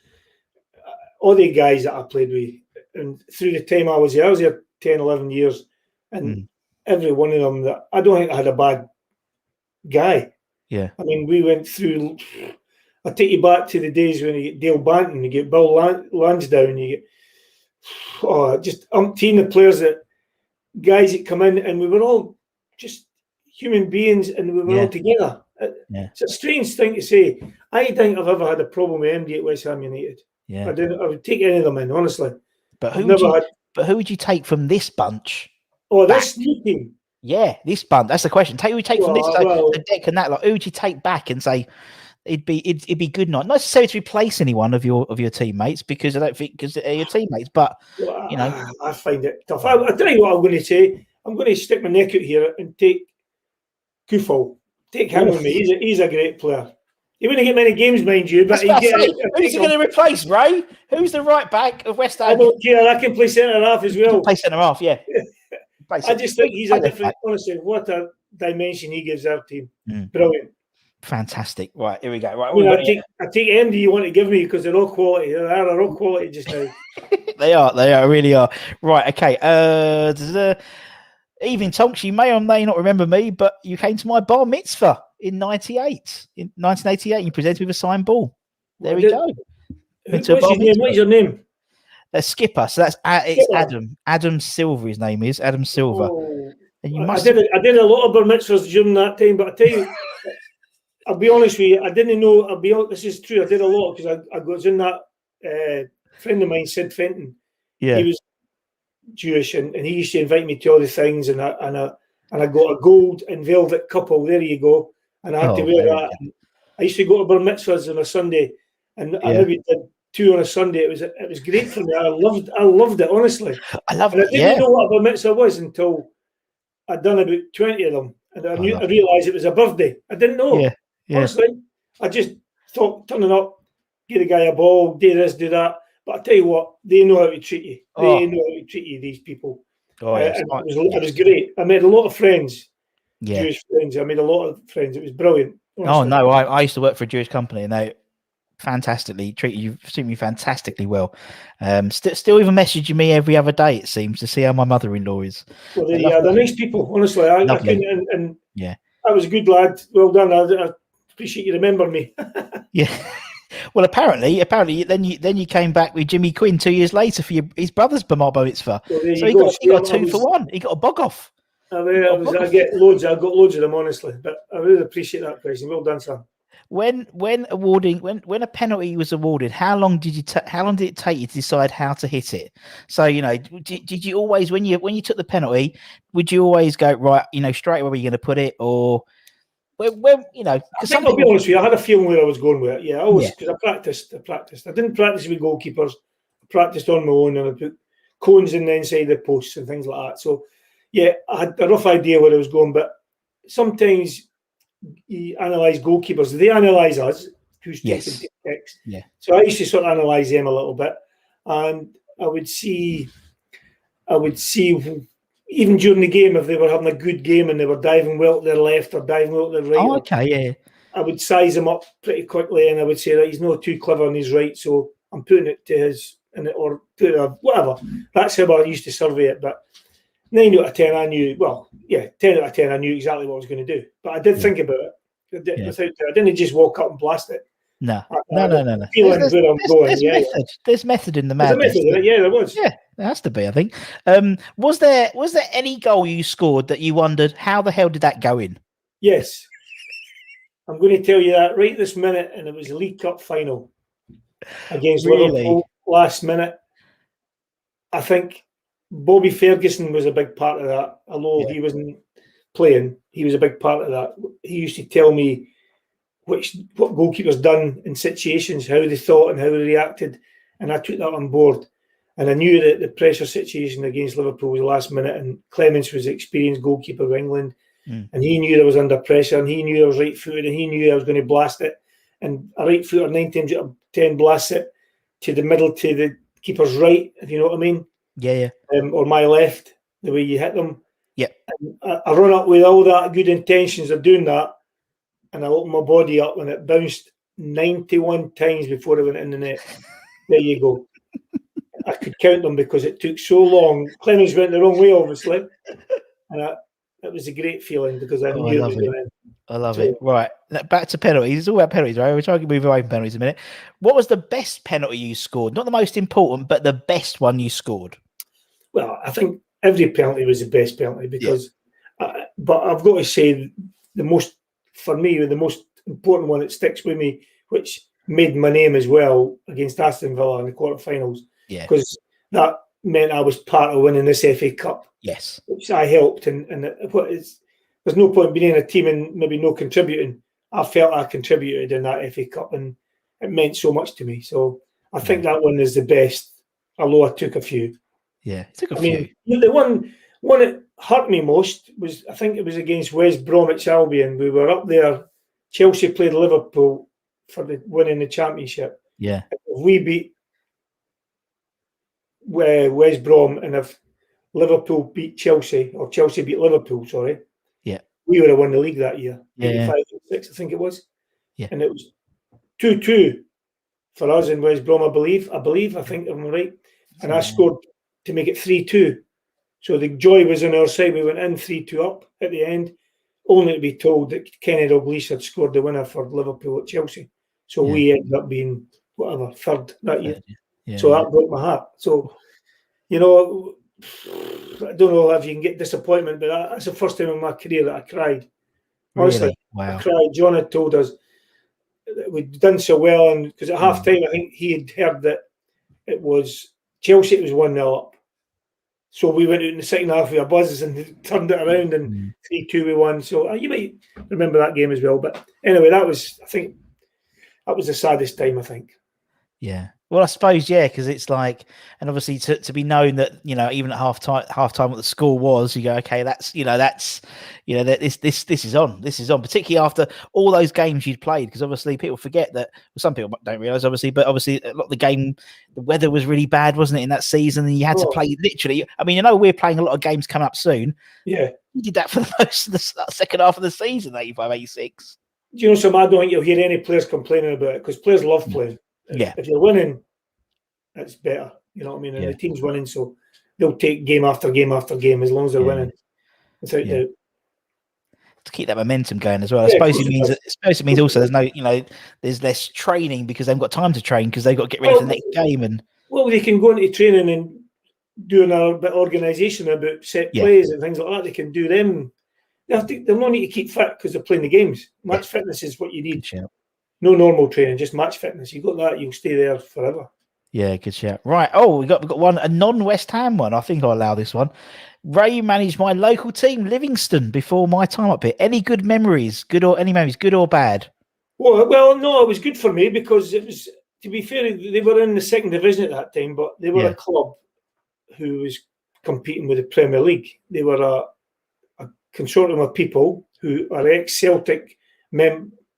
all the guys that I played with, and through the time I was here 10, 11 years, and every one of them, that I don't think I had a bad guy. Yeah. I mean, we went through... I take you back to the days when you get Dale Banton, you get Bill Lansdowne, you get... just umpteen the players, guys that come in, and we were all just human beings, and we were all together. It's a strange thing to say. I think I've ever had a problem with MD at West Ham United. Yeah. I would take any of them in, honestly. But who would you take from this bunch? This new team. Yeah, this bunch. That's the question. Who would you take from this the deck and that? Like, who would you take back and say it'd be good? Not necessarily to replace anyone of your teammates, because I don't think they're your teammates, but I find it tough. I'll tell you what I'm going to say. I'm going to stick my neck out here and take Kufal. Take him with me. He's a great player. He wouldn't get many games, mind you, but who's he going to replace, Ray? Who's the right back of West Ham? I don't care. I can play centre half as well. Play centre half, yeah. I just think he's a different. Honestly, what a dimension he gives our team. Brilliant. Fantastic. Right, here we go. Right, I take MD you want to give me because they're all quality. They're all quality just now. They really are. Right, okay. Evening, Tonks, you may or may not remember me, but you came to my bar mitzvah in 1988. You presented with a signed ball. There we go. What's your name? Skipper. So that's it's Adam. Adam Silver. His name is Adam Silver. And you must. I did a lot of bar mitzvahs during that time, but I tell you, I'll be honest with you. I didn't know. This is true. I did a lot because I was in that friend of mine, Sid Fenton. Yeah, he was Jewish, and he used to invite me to all the things, and I got a gold and velvet couple. There you go. And I had to wear that. I used to go to bar mitzvahs on a Sunday, and I maybe did 2 on a Sunday. It was great for me. I loved it, honestly. I didn't know what a bar mitzvah was until I'd done about 20 of them, and I realised it was a birthday. I didn't know. Yeah. Honestly, I just thought turning up, get a guy a ball, do this, do that. But I tell you what, they know how to treat you. They know how to treat you. These people. It was great. I made a lot of friends. Yeah. Jewish friends. I made a lot of friends. It was brilliant. Honestly. Oh no, I used to work for a Jewish company, and they treat me fantastically well. Still even messaging me every other day, it seems, to see how my mother-in-law is. Well, they're nice people. Honestly, I couldn't. And I was a good lad. Well done. I appreciate you remembering me. Yeah. Well, apparently, then you came back with Jimmy Quinn 2 years later for his brother's bar mitzvah. Well, so he got 2 for 1. He got a bog off. I got loads of them, honestly. But I really appreciate that question. Well done, sir. when a penalty was awarded, how long did it take you to decide how to hit it? So did you always when you took the penalty, would you always go right, straight away where you're going to put it, or when I think I'll be honest with you, I had a feeling where I was going with it. Yeah, I always, because I practiced. I didn't practice with goalkeepers. I practiced on my own, and I put cones in the inside the posts and things like that. So yeah, I had a rough idea where I was going, but sometimes you analyse goalkeepers. They analyse us, who's taking text. Yeah. So I used to sort of analyse them a little bit, and I would see even during the game if they were having a good game and they were diving well to their left or diving well to their right. Oh, okay, yeah. I would size him up pretty quickly, and I would say that he's not too clever on his right, so I'm putting it to his or put it, whatever. That's how I used to survey it. But 9 out of 10, I knew. Well, yeah, 10 out of 10, I knew exactly what I was going to do. But I did think about it. I didn't just walk up and blast it. No. There's method in the madness. Yeah, there was. Yeah, there has to be, I think. Was there any goal you scored that you wondered how the hell did that go in? Yes. I'm going to tell you that right this minute, and it was a League Cup final against Liverpool last minute. I think Bobby Ferguson was a big part of that. Although he wasn't playing, he was a big part of that. He used to tell me what goalkeepers done in situations, how they thought and how they reacted, and I took that on board. And I knew that the pressure situation against Liverpool was last minute, and Clements was the experienced goalkeeper of England, and he knew I was under pressure, and he knew I was right-footed, and he knew I was going to blast it. And a right-footer 9 times out of 10 blasts it to the middle, to the keeper's right, if you know what I mean. Yeah. Or my left, the way you hit them. Yeah. I run up with all that good intentions of doing that, and I opened my body up, and it bounced 91 times before it went in the net. There you go. I could count them because it took so long. Clemens went the wrong way, obviously, and it was a great feeling because I knew it was going in. I love it. Right, back to penalties. It's all about penalties, right? We're trying to move away from penalties in a minute. What was the best penalty you scored? Not the most important, but the best one you scored. Well, I think every penalty was the best penalty because, but I've got to say the most important one that sticks with me, which made my name as well against Aston Villa in the quarterfinals. Yeah, because that meant I was part of winning this FA Cup. Yes, which I helped, and there's no point being in a team and maybe no contributing. I felt I contributed in that FA Cup, and it meant so much to me. So I think that one is the best, although I took a few. Yeah, took a few. The one that hurt me most was, I think it was against West Bromwich Albion. We were up there. Chelsea played Liverpool for winning the championship. Yeah, if we beat West Brom, and if Liverpool beat Chelsea, or Chelsea beat Liverpool, sorry. Yeah. We would have won the league that year. Yeah. 85-86, I think it was. Yeah. And it was 2-2 for us in West Brom, I believe, I think I'm right. And I scored to make it 3-2. So the joy was on our side. We went in 3-2 up at the end, only to be told that Kenny Dalglish had scored the winner for Liverpool at Chelsea. So we ended up being, third that year. Yeah. So that broke my heart. So, I don't know if you can get disappointment, but that's the first time in my career that I cried. Honestly, really? Wow. I cried. John had told us that we'd done so well, and because at half time, I think he had heard that it was Chelsea, it was 1-0 up. So we went out in the second half with our buzzes and turned it around, and 3-2 we won. So you might remember that game as well. But anyway, that was the saddest time, I think. Yeah. Well, I suppose, because it's like, and obviously to be known that, even at half time what the score was, you go, okay, this is on, particularly after all those games you'd played, because obviously people forget that, some people don't realise, obviously, but obviously a lot of the weather was really bad, wasn't it, in that season, and you had to play literally, we're playing a lot of games coming up soon. Yeah. You did that for the most of the second half of the season, 85-86. Do you know something? I don't think you'll hear any players complaining about it, because players love playing. Yeah. If you're winning, it's better. You know what I mean? And the team's winning, so they'll take game after game after game as long as they're winning. Without doubt. To keep that momentum going as well. I suppose it means also there's there's less training because they've got time to train because they've got to get ready for the next game. Well, they can go into training and do a bit of organisation about set plays and things like that. They can do them. They'll not need to keep fit because they're playing the games. Match fitness is what you need. No normal training, just match fitness. You got that, you'll stay there forever. Yeah, good shout. Right. Oh, we've got one, a non-West Ham one. I think I'll allow this one. Ray managed my local team, Livingston, before my time up here. Any good memories? Good or bad? Well, no, it was good for me because it was, to be fair, they were in the second division at that time, but they were a club who was competing with the Premier League. They were a consortium of people who are ex-Celtic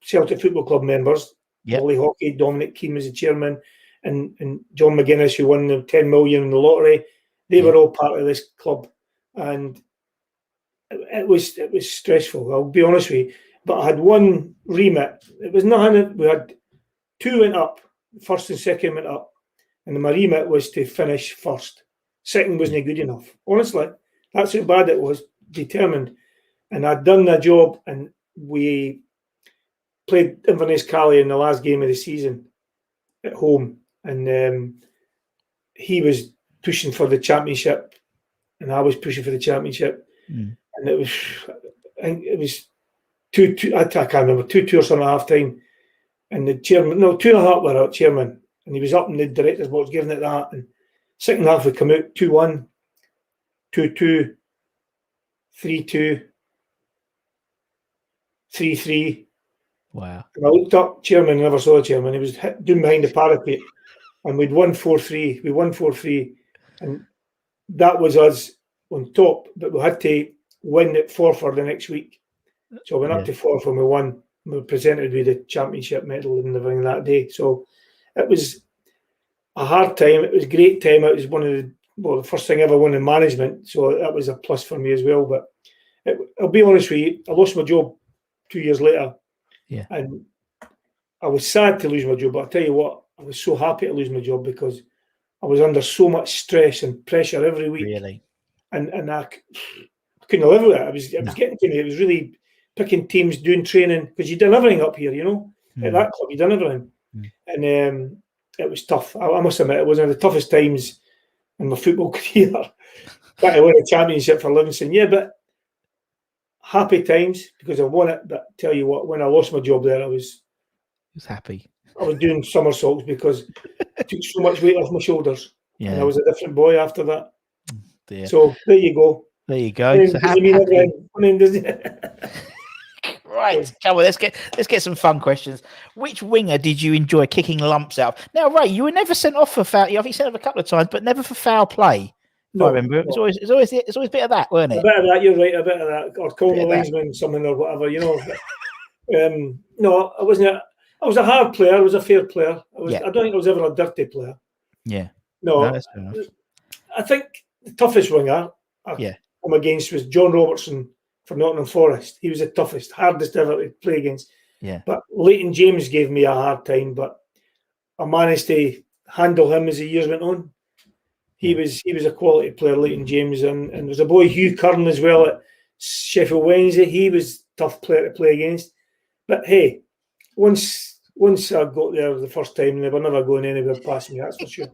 Celtic Football Club members. Wally Hockey, Dominic Keane was the chairman, and John McGuinness, who won the 10 million in the lottery. They were all part of this club, and it was stressful. I'll be honest with you, but I had one remit. It was nothing. We had two went up, first and second went up, and my remit was to finish first. Second wasn't good enough. Honestly, that's how bad it was. Determined, and I'd done the job, and we played Inverness Cali in the last game of the season at home, and he was pushing for the championship, and I was pushing for the championship, and it was, I think it was 2-2. I can't remember, 2-2 or something at half time, and the chairman, no, 2.5 were out chairman, and he was up in the director's box giving it that, and second half we come out 2-1, 2-2, 3-2, 3-3. Wow. And I looked up, chairman, never saw the chairman. He was down behind the parapet, and we'd won 4-3. We won 4-3, and that was us on top, but we had to win at Forfar the next week. So I went up to Forfar and we won. We were presented with the championship medal and everything that day. So it was a hard time. It was a great time. It was one of the first thing I ever won in management. So that was a plus for me as well. But I'll be honest with you, I lost my job 2 years later. Yeah. And I was sad to lose my job, but I'll tell you what, I was so happy to lose my job because I was under so much stress and pressure every week. Really? And I couldn't live with it. It was getting to me. It was really picking teams, doing training, because you've done everything up here, At that club, you've done everything. And it was tough. I must admit, it was one of the toughest times in my football career. Trying to win a championship for Livingston. Yeah, but happy times because I won it. But tell you what, when I lost my job there, I was happy. I was doing somersaults because it took so much weight off my shoulders. Yeah. And I was a different boy after that. Dear. So there you go. There you go. So happy. Right, come on, let's get some fun questions. Which winger did you enjoy kicking lumps out of? Now, Ray, you were never sent off for foul. I think you sent off a couple of times, but never for foul play. No, I remember. It's always a bit of that, weren't it? A bit of that, you're right. A bit of that, or calling the linesman something or whatever, No, I wasn't. I was a hard player. I was a fair player. I don't think I was ever a dirty player. Yeah. No, that's fair enough. I think the toughest winger I come against was John Robertson for Nottingham Forest. He was the toughest, hardest ever to play against. Yeah. But Leighton James gave me a hard time, but I managed to handle him as the years went on. He was a quality player, Leighton James, and there's a boy, Hugh Curran, as well at Sheffield Wednesday. He was a tough player to play against. But hey, once I got there the first time, they were never going anywhere past me, that's for sure.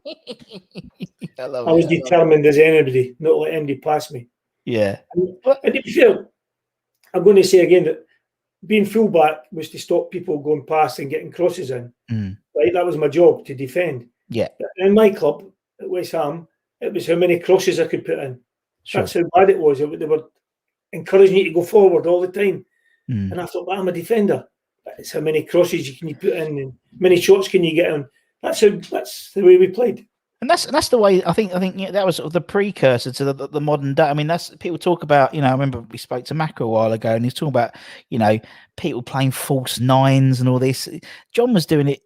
I was determined as anybody not to let anybody pass me. Yeah. And to be fair, I'm going to say again that being fullback was to stop people going past and getting crosses in. Right, that was my job, to defend. Yeah. In my club at West Ham, it was how many crosses I could put in. Sure. That's how bad it was. They were encouraging you to go forward all the time. And I thought, well, I'm a defender. It's how many crosses you can put in and many shots can you get on. That's the way we played. And that's the way I think that was sort of the precursor to the modern day. I mean, that's people talk about. I remember we spoke to Macca a while ago, and he's talking about people playing false nines and all this. John was doing it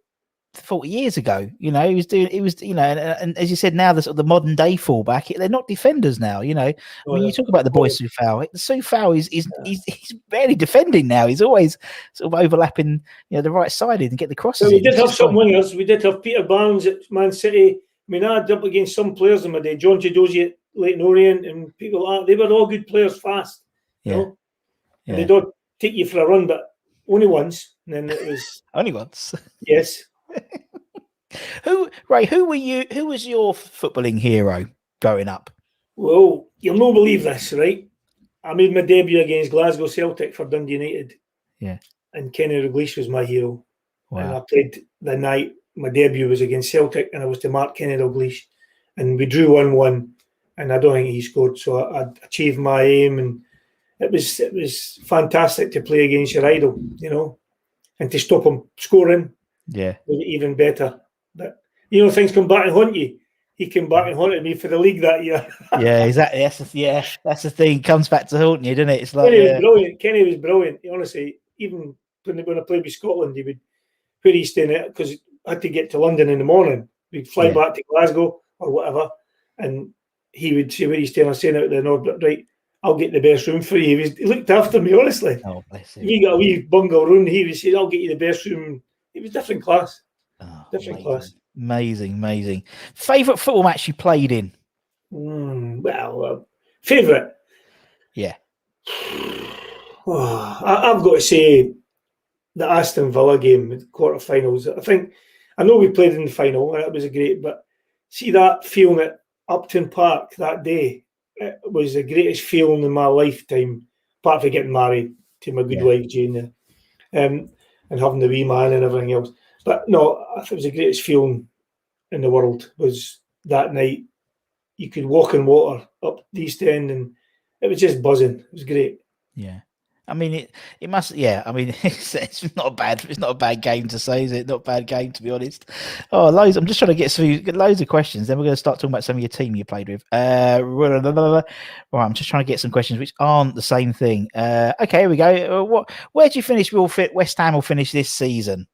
40 years ago. He was and as you said, now the modern day fullback, they're not defenders now. I mean, you talk about the boy Soufal. Soufal he's barely defending now. He's always sort of overlapping, the right sided and get the crosses. We did have some wingers. We did have Peter Barnes at Man City. I mean, I had up against some players in my day, John Chidozie at Leyton Orient and people like that. They were all good players, fast. And they don't take you for a run, but only once. And then it was only once. Yes. Who was your footballing hero growing up? Well, you'll not believe this, right? I made my debut against Glasgow Celtic for Dundee United. Yeah. And Kenny Dalglish was my hero. And Wow. I played the night. My debut was against Celtic, and I was to Mark Kenny Dalglish, and we drew 1-1. And I don't think he scored, so I achieved my aim, and it was fantastic to play against your idol, and to stop him scoring Yeah. was even better. But things come back and haunt you. He came back and haunted me for the league that year. Yeah, exactly. That's the thing. It comes back to haunting you, doesn't it? It's like Kenny was brilliant. Kenny was brilliant. Honestly, even when I played with Scotland, he would where he's staying at, because I had to get to London in the morning. We'd fly back to Glasgow or whatever, and he would say where he's staying. I'm staying out there, but right, I'll get the best room for you. He looked after me, honestly. Oh, bless him. If you got a wee bungalow room, he would say, I'll get you the best room. It was different class. Oh, Different class. Amazing. Favourite football match you played in? Favourite? Yeah. I've got to say the Aston Villa game, the quarterfinals. I know we played in the final and it was great, but see that feeling at Upton Park that day, it was the greatest feeling in my lifetime, apart from getting married to my good wife Jane, and having the wee man and everything else. But no, I think it was the greatest feeling in the world was that night. You could walk in water up the East End, and it was just buzzing. It was great. Yeah. I mean, it must. Yeah, I mean, it's not a bad game to say, is it? Not a bad game, to be honest. Oh, loads. I'm just trying to get through loads of questions. Then we're going to start talking about some of your team you played with. Right, I'm just trying to get some questions which aren't the same thing. Okay, here we go. Where do you finish? West Ham will finish this season?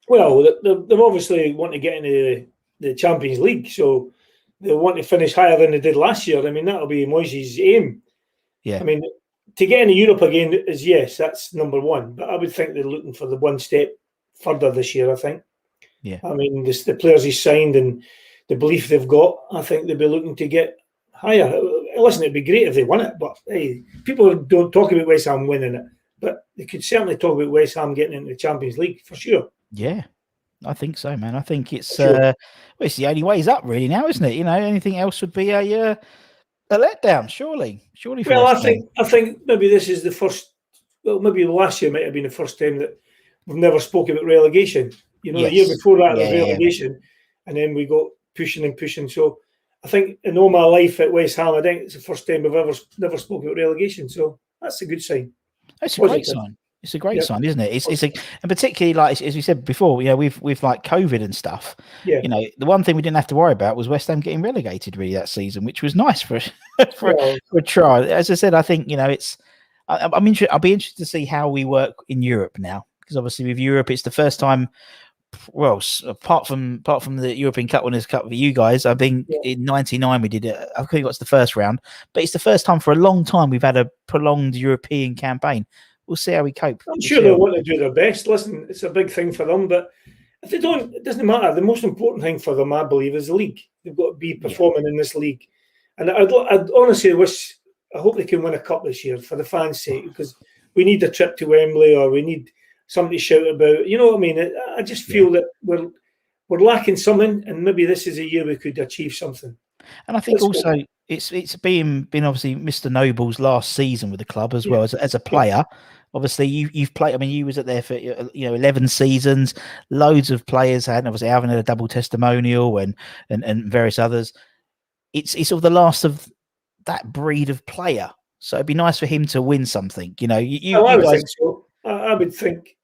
Well, they obviously want to get into the Champions League, so they want to finish higher than they did last year. I mean, that'll be Moyes' aim. Yeah. I mean, to get into Europe again is, yes, that's number one. But I would think they're looking for the one step further this year, I think. Yeah. I mean, the players he's signed and the belief they've got, I think they'll be looking to get higher. Listen, it'd be great if they won it, but hey, people don't talk about West Ham winning it. But they could certainly talk about West Ham getting into the Champions League, for sure. Yeah. I think so, man. I think it's it's the only way up really now, isn't it? Anything else would be a letdown, surely. Well, I think maybe this is the first. Well, maybe last year might have been the first time that we've never spoken about relegation. The year before that was relegation, and then we got pushing and pushing. So I think in all my life at West Ham, I think it's the first time we've never spoken about relegation. So that's a good sign. That's a great sign. It's a great sign, isn't it? And particularly like as we said before, with like COVID and stuff. Yeah. The one thing we didn't have to worry about was West Ham getting relegated really that season, which was nice for a try. As I said, I think I'm interested. I'll be interested to see how we work in Europe now, because obviously with Europe, it's the first time. Well, apart from the European Cup Winners' Cup for you guys, I think in '99 we did it. I think it was the first round, but it's the first time for a long time we've had a prolonged European campaign. We'll see how we cope. I'm sure they'll want to do their best. Listen, it's a big thing for them, but if they don't, it doesn't matter. The most important thing for them, I believe, is the league. They've got to be performing in this league. And I'd honestly I hope they can win a cup this year for the fans' sake, because we need a trip to Wembley, or we need something to shout about. You know what I mean? I just feel that we're lacking something, and maybe this is a year we could achieve something. And I think also it's been obviously Mr. Noble's last season with the club as well as a player. Obviously, you've played. I mean, you was there for 11 seasons. Loads of players had. Obviously, Alvin had a double testimonial, and various others. It's sort of the last of that breed of player. So it'd be nice for him to win something. I would think so. I would think.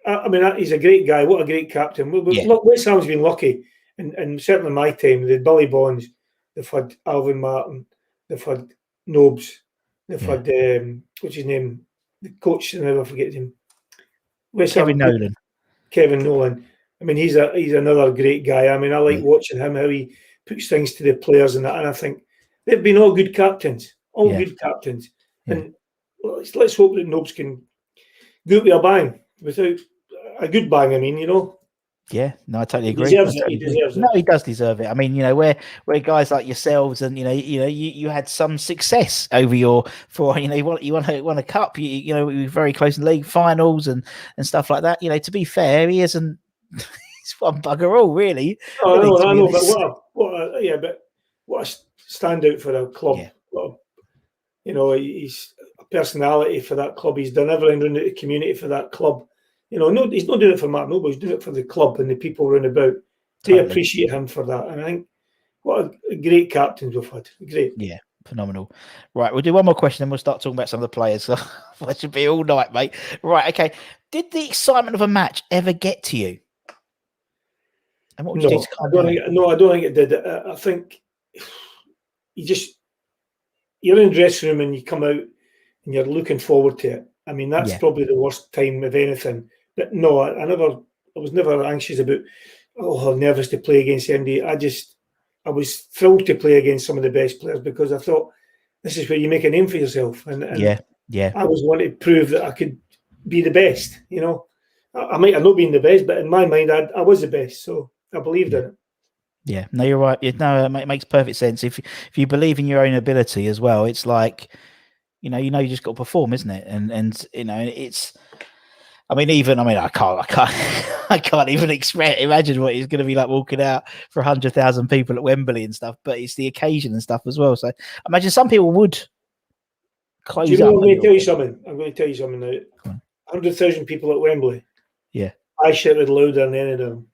I mean, he's a great guy. What a great captain. Look, West Ham's been lucky, and certainly my time. They've Billy Bonds, they've had Alvin Martin, they've had Nobes, they've had what's his name, the coach. I never forget him. Kevin Nolan. Kevin Nolan. I mean, he's another great guy. I mean, I like watching him, how he puts things to the players and that. And I think they've been all good captains, good captains. And let's hope that Nobes can go with a bang, without a good bang. I mean, Yeah, no, I totally agree. He deserves it. No, he does deserve it. I mean, where guys like yourselves and you had some success over you won a cup. We were very close in league finals and stuff like that. To be fair, he isn't. He's one bugger all, really. I know, but what a standout for a club. Yeah. He's a personality for that club. He's done everything in the community for that club. No, he's not doing it for Mark Noble. He's doing it for the club and the people round about. They appreciate him for that. And I think what a great captain we've had. Great. Yeah, phenomenal. Right, we'll do one more question, then we'll start talking about some of the players. So that should be all night, mate. Right, okay. Did the excitement of a match ever get to you? And what would you do to calm down? I don't think it did. I think you're in the dressing room and you come out and you're looking forward to it. I mean, that's probably the worst time of anything. But no, I was never anxious about, nervous to play against MD. I was thrilled to play against some of the best players because I thought this is where you make a name for yourself. And I was wanting to prove that I could be the best. I might have not been the best, but in my mind, I was the best. So I believed in it. Yeah, no, you're right. It makes perfect sense. If you believe in your own ability as well, it's like, you just got to perform, isn't it? And it's. I can't even imagine what it's going to be like walking out for 100,000 people at Wembley and stuff. But it's the occasion and stuff as well. So I imagine some people would close up. I'm going to tell you something. Now. 100,000 people at Wembley. Yeah, I shouted louder than any of them.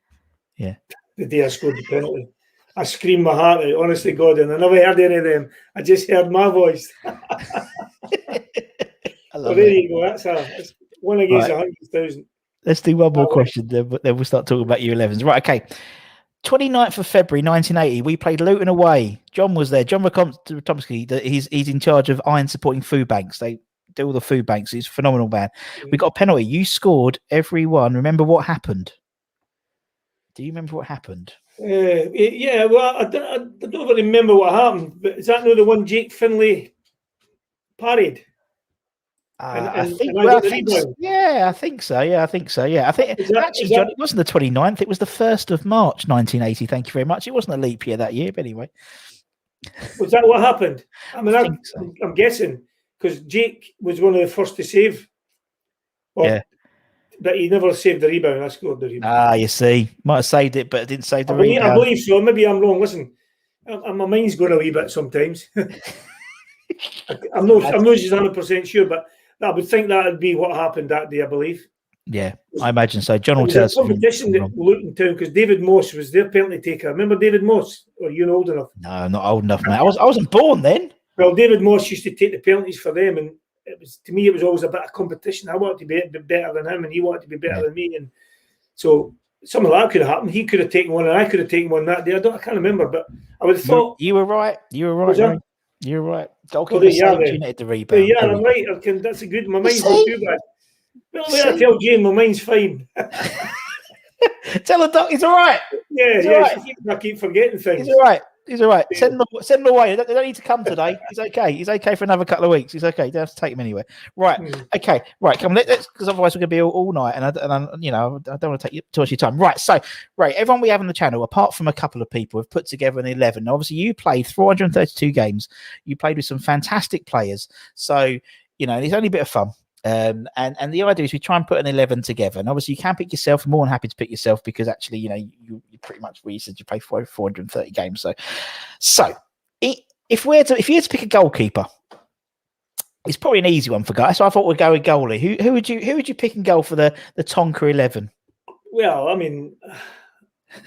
Yeah, the day I scored the penalty, I screamed my heart out. Honestly, God, and I never heard any of them. I just heard my voice. There you go. That's one against 100,000. Let's do one more question, then we'll start talking about U11s. Right, okay. 29th of February 1980, we played Luton away. John was there. John Ratomski, he's in charge of Iron Supporting Food Banks. They do all the food banks. He's a phenomenal man. We got a penalty. You scored every one. Remember what happened? Do you remember what happened? Yeah, well, I don't even remember what happened. But is that not the one Jake Finlay parried? I think so. Yeah, I think so. Yeah, I think John, it wasn't the 29th. It was the 1st of March, 1980. Thank you very much. It wasn't a leap year that year, but anyway. Was that what happened? I mean, I'm guessing because Jake was one of the first to save. But he never saved the rebound. I scored the rebound. You see, might have saved it, but didn't save the rebound. I believe so. Maybe I'm wrong. Listen, my mind's going a wee bit sometimes. I'm not just 100% sure, but I would think that would be what happened that day, I believe. Yeah, I imagine so. John will tell us. Competition at Luton Town because David Moss was their penalty taker. Remember David Moss? Or you old enough? No, I'm not old enough, mate. I wasn't born then. Well, David Moss used to take the penalties for them, and to me it was always a bit of competition. I wanted to be better than him, and he wanted to be better than me, and so some of that could have happened. He could have taken one, and I could have taken one that day. I can't remember, but I would have thought you were right. You're right. Goalkeeper saved the rebound. Yeah, I'm right. That's a good. My mind's not too bad. Well, I tell Jane my mind's fine. Tell the doc he's all right. Yeah. I keep forgetting things. He's all right. Send him away. They don't need to come today. He's okay. He's okay for another couple of weeks. He's okay. You don't have to take him anywhere. Right. Okay. Right. Come on. Let's because otherwise we're going to be all night, and I don't want to take too much of your time. Right. So, everyone we have on the channel, apart from a couple of people, have put together an 11. Now, obviously, you played 432 games. You played with some fantastic players. So, it's only a bit of fun. And the idea is we try and put an 11 together, and obviously you can pick yourself. I'm more than happy to pick yourself because actually you pretty much you said you play 430 games. So if you had to pick a goalkeeper, it's probably an easy one for guys. So I thought we'd go with goalie. Who would you pick in goal for the Tonka 11? Well, I mean,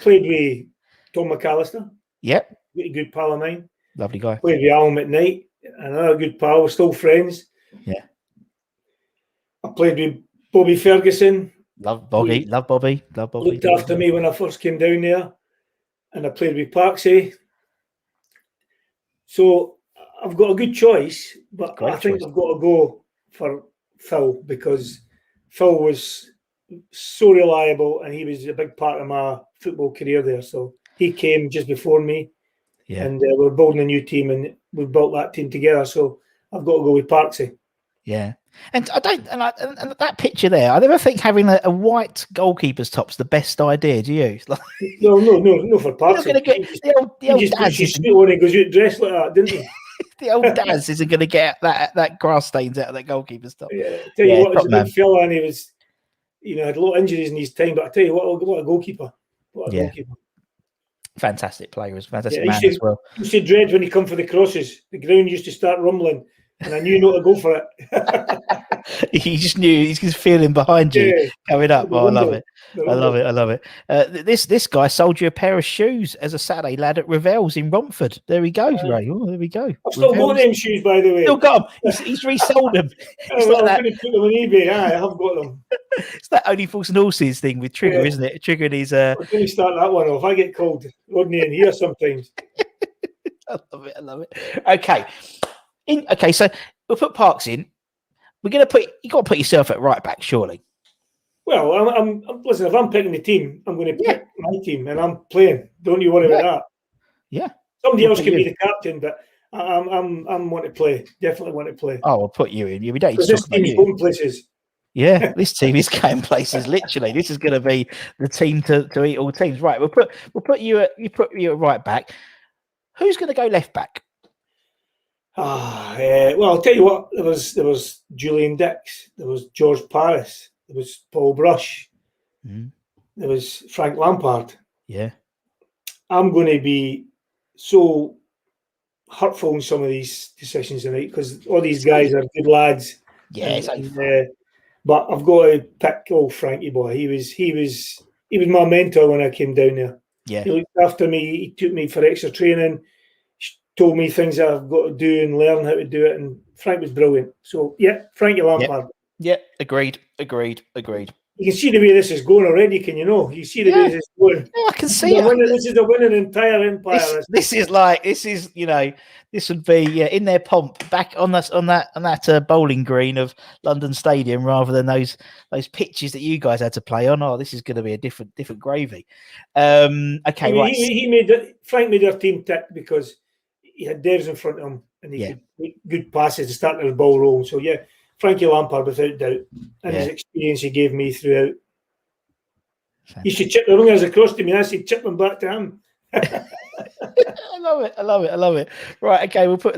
played with Tom McAllister. Yep, a good pal of mine. Lovely guy. Played with Alan McKnight, another good pal. We're still friends. Yeah. I played with Bobby Ferguson. Love Bobby. Looked after me when I first came down there. And I played with Parksy. So I've got a good choice, but I think I've got to go for Phil because Phil was so reliable and he was a big part of my football career there. So he came just before me. Yeah. And we're building a new team and we've built that team together. So I've got to go with Parksy. Yeah. And and that picture there, I never think having a white goalkeeper's top's the best idea. Do you? No, for Parksy. You're not going to get the old Daz. When he goes out dressed like that, didn't he? The old Daz isn't going to get that grass stains out of that goalkeeper's top. Yeah, tell you what, he was a big fella, and he was, had a lot of injuries in his time. But I tell you what a goalkeeper! What a goalkeeper! Fantastic player, fantastic man as well. You used to dread when he come for the crosses. The ground used to start rumbling. and I knew not to go for it. He just knew, he's just feeling behind you coming up. Oh, I love it. I love it. This guy sold you a pair of shoes as a Saturday lad at Revell's in Romford. There we go, Ray. Oh, there we go. I've still got them shoes, by the way. Still got them. He's resold them. I'm going to put them on eBay. I have got them. It's that Only Fools and Horses thing with Trigger, isn't it? Trigger and his... I'm going to start that one off. I get called Rodney in here sometimes. I love it. Okay, so we'll put Parks in. You got to put yourself at right back, surely. Well, I'm listen. If I'm picking the team, I'm going to pick my team, and I'm playing. Don't you worry about that. Yeah. Somebody else can be the captain, but I'm want to play. Definitely want to play. Oh, I'll put you in. We don't need to this talk about team's going places. Yeah, this team is going places. Literally, this is going to be the team to eat all teams. Right, we'll put you at right back. Who's going to go left back? Well, I'll tell you what. There was Julian Dix. There was George Paris. There was Paul Brush. Mm-hmm. There was Frank Lampard. Yeah. I'm going to be so hurtful in some of these decisions tonight because all these guys are good lads. Yeah, but I've got to pick old Frankie boy. He was my mentor when I came down there. Yeah. He looked after me. He took me for extra training. Told me things that I've got to do and learn how to do it. And Frank was brilliant. So yeah, Frankie Lampard. Yeah, agreed. You can see the way this is going already, can you know? You see the way this is going. Yeah, I can see it. This is a winning entire empire. This would be in their pomp back on that bowling green of London Stadium rather than those pitches that you guys had to play on. Oh, this is going to be a different gravy. Okay, right. Frank made our team tick because he had Devs in front of him and he could make good passes to start the ball rolling. So yeah. Frankie Lampard, without doubt, and his experience he gave me throughout. Fantastic. You should chip the ringers across to me, and I should chip them back to him. I love it. Right, okay, we'll put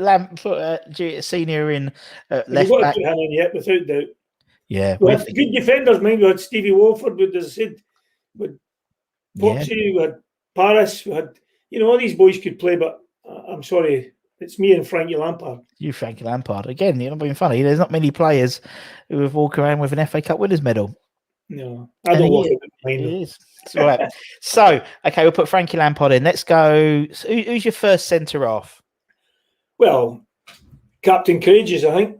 Senior in left back. We've got to put him in yet, without doubt. Yeah, we had good defenders, mind. We had Stevie Walford, with, as I said, with Popsy, we had Paris, we had, all these boys could play, but I'm sorry. It's me and Frankie Lampard. You, Frankie Lampard. Again, you're not being funny. There's not many players who have walked around with an FA Cup winners medal. No, I don't walk it. It is. It's all right. So, okay, we'll put Frankie Lampard in. Let's go. Who's your first centre half? Well, Captain Courageous, I think.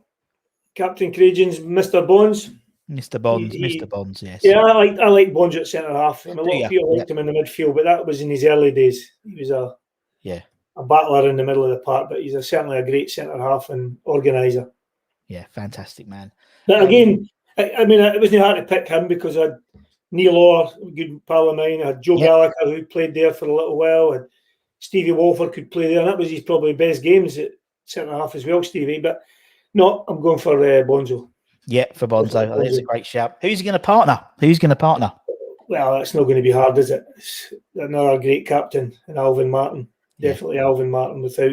Captain Courageous, Mr. Bonds. Mr. Bonds, yes. Yeah, I like Bonds at centre half. I mean, a lot of people liked him in the midfield, but that was in his early days. He was a battler in the middle of the park, but he's certainly a great centre half and organiser. Yeah, fantastic man. But again, I mean, it wasn't hard to pick him because I had Neil Orr, a good pal of mine. I had Joe Gallagher, who played there for a little while, and Stevie Walford could play there, and that was his probably best games at centre half as well, Stevie. But no, I'm going for Bonzo. Yeah, for Bonzo. I think it's a great shout. Who's he going to partner? Well, that's not going to be hard, is it? It's another great captain, and Alvin Martin. Definitely Alvin Martin without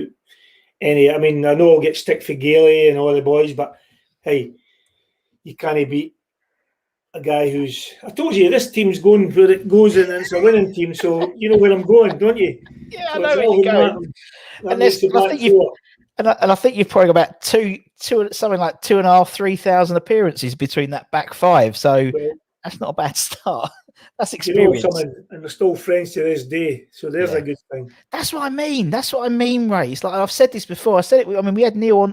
any. I mean, I know I'll get stick for Gailey and all the boys, but hey, you can't beat a guy who's. I told you this team's going where it goes, and it's a winning team. So you know where I'm going, don't you? Yeah, I know where you're going. And I think you've probably got about two, something like 2,500, 3,000 appearances between that back five. So that's not a bad start. That's experience. And they're still friends to this day. So there's a good thing. That's what I mean. Ray. It's like I've said this before. I said it. I mean, we had Neil on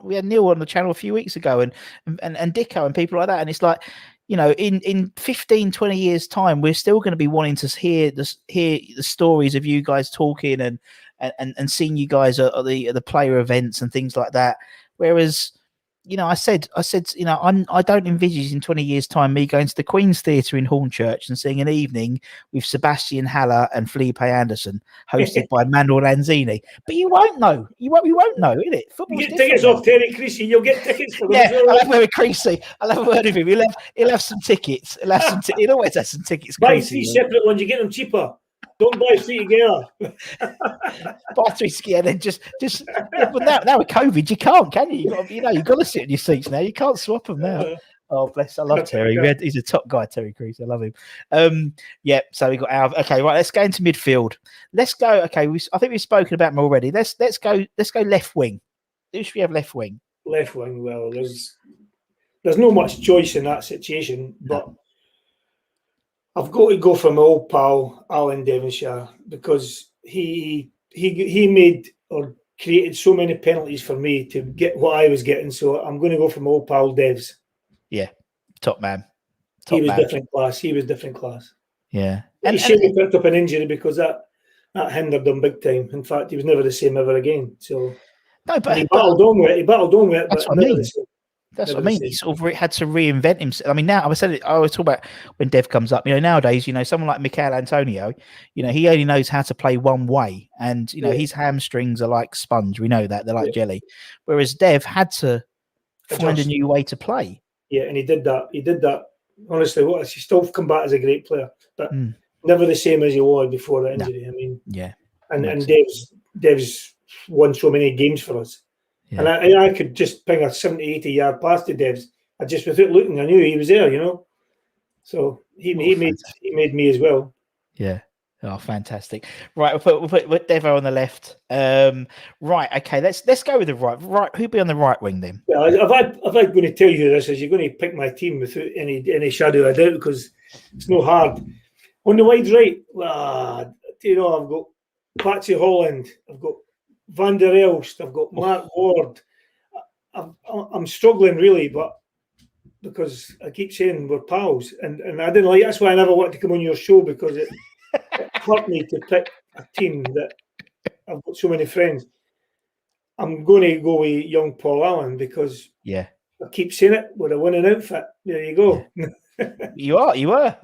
the channel a few weeks ago, and Dicko and people like that. And it's like, in 15, 20 years' time, we're still going to be wanting to hear the stories of you guys talking and seeing you guys at the player events and things like that. Whereas, I said, I don't envisage in 20 years' time me going to the Queen's Theatre in Hornchurch and seeing an evening with Sebastian Haller and Felipe Anderson, hosted by Manuel Lanzini. But you won't know. You won't know, innit? You get tickets off Terry Creasy. You'll get tickets for them. Yeah, I'll have a word with Creasy. I'll have a word with him. He'll have some tickets. He'll always have some tickets. Buy 3 separate ones. You get them cheaper. Don't buy 3 together. Buy 3 together, then just. But now with COVID, you can't, can you? You've got to sit in your seats now. You can't swap them now. Oh, bless! I love Terry. He's a top guy, Terry Creasy. I love him. So we got Alv. Okay, right. Let's go into midfield. Let's go. Okay, I think we've spoken about him already. Let's go left wing. Who should we have left wing? Left wing, well, there's no much choice in that situation, but I've got to go for my old pal Alan Devonshire, because he made or created so many penalties for me to get what I was getting. So I'm going to go for my old pal Devs. Yeah, top man. He was different class. Yeah, And he picked up an injury because that hindered him big time. In fact, he was never the same ever again. So no, but he battled on with it. That's But what I never mean. the same. That's what I mean. He sort of had to reinvent himself. I mean, now I always talk about when Dev comes up. Nowadays, someone like Mikel Antonio, he only knows how to play one way, and his hamstrings are like sponge. We know that they're like jelly. Whereas Dev had to find a new way to play. Yeah, and he did that. Honestly, he still come back as a great player, but never the same as he was before the injury. I mean, and Dev's won so many games for us. Yeah. And I could just ping a 70, 80 yard pass to Devs. I just, without looking, I knew he was there, So he made me as well. Yeah. Oh, fantastic! Right, we'll put Devo on the left. Right, okay. Let's go with the right. Right, who'd be on the right wing then? Well, if I'm going to tell you this, is you're going to pick my team without any shadow of doubt, because it's no hard. On the wide right, I've got Patsy Holland, I've got Van der Elst, I've got Mark Ward. I'm struggling really, but because I keep saying we're pals, and I didn't like. That's why I never wanted to come on your show, because it hurt me to pick a team that I've got so many friends. I'm going to go with young Paul Allen, because I keep saying it, with a winning outfit. There you go. Yeah. You were,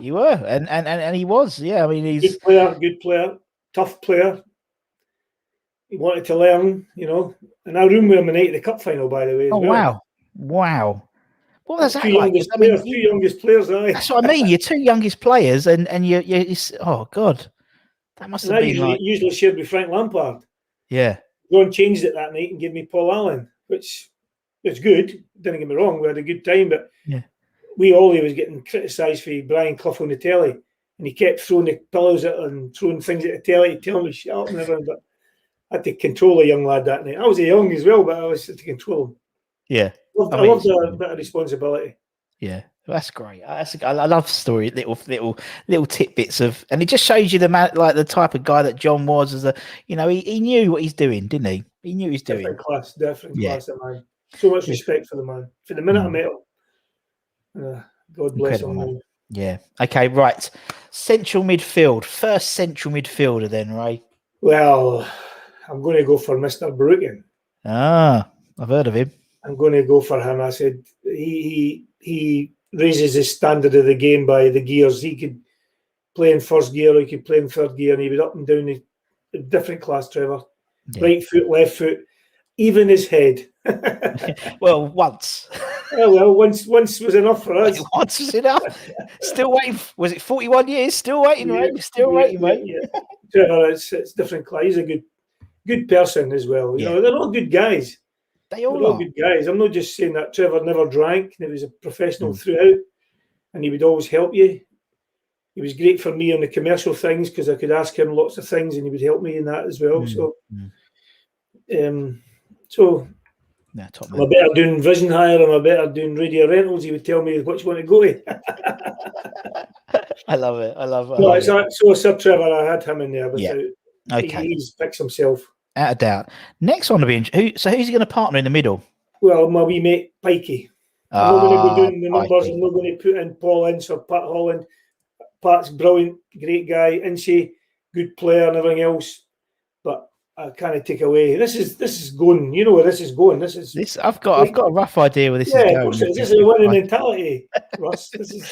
and he was. Yeah, I mean, he's good player, tough player. He wanted to learn, and I roomed with him the night of the cup final, by the way. Wow. What was that like? Two youngest players. That's what I mean. Your two youngest players, and you. Oh God, that must have been like. Usually shared with Frank Lampard. Yeah. Ron changed it that night and gave me Paul Allen, which was good. Didn't get me wrong, we had a good time, but he was getting criticised for Brian Clough on the telly, and he kept throwing the pillows at and throwing things at the telly, telling me shut up and everything. But I had to control a young lad that night. I was young as well, but I was to control him. Yeah. I loved a bit of responsibility. Yeah, that's great. I love story, little tidbits of, and it just shows you the type of guy that John was. He knew what he's doing, didn't he? He knew he's doing. Different class, that man. So much respect for the man. For the minute I met him, God bless him. Man. Yeah. Okay. Right. Central midfield. First central midfielder, then, Ray. Well, I'm going to go for Mr. Brucken. Ah, I've heard of him. I'm going to go for him. I said he raises the standard of the game by the gears. He could play in first gear, or he could play in third gear, and he would up and down the different class, Trevor. Yeah. Right foot, left foot, even his head. Well, once. Once was enough for us. Once was enough. Still waiting. Was it 41 years? Still waiting, right? Still waiting, mate. Yeah. Trevor, it's different class. He's a good person as well. They're all good guys. They're all good guys. I'm not just saying that. Trevor never drank. He was a professional throughout, and he would always help you. He was great for me on the commercial things, because I could ask him lots of things, and he would help me in that as well. I'm a better doing vision hire. I'm a better doing radio rentals. He would tell me which one to go to. I love it. So Sir Trevor, I had him in there. Okay. He picks himself. Out of doubt. Next one to be who's he going to partner in the middle? Well, my wee mate Pikey. I'm not going to go doing the numbers. I'm not going to put in Paul Ince or Pat Holland. Pat's brilliant, great guy. Ince, good player and everything else. But I can't take away. This is going. You know where this is going. This. I've got a rough idea where this is going. This is a winning mentality, Russ. This is.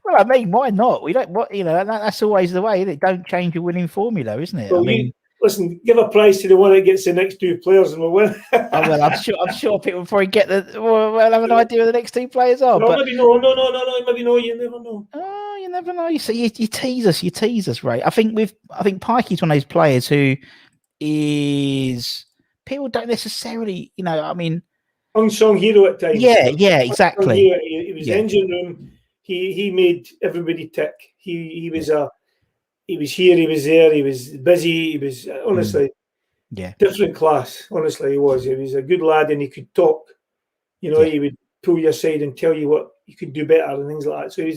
Well, I mean, why not? We don't. That's always the way, isn't it? Don't change your winning formula, isn't it? Well, listen, give a prize to the one that gets the next two players, and we'll win. I'm sure people will probably get we'll have an idea who the next two players are. Maybe no. Maybe no. You never know. Oh, you never know. You tease us, Ray. I think Pikey's one of those players who is people don't necessarily, unsung hero at times. Yeah, exactly. He was engine room. He made everybody tick. He was he was here, he was there, he was busy, he was honestly different class. Honestly, he was a good lad, and he could talk. He would pull you aside and tell you what you could do better and things like that. So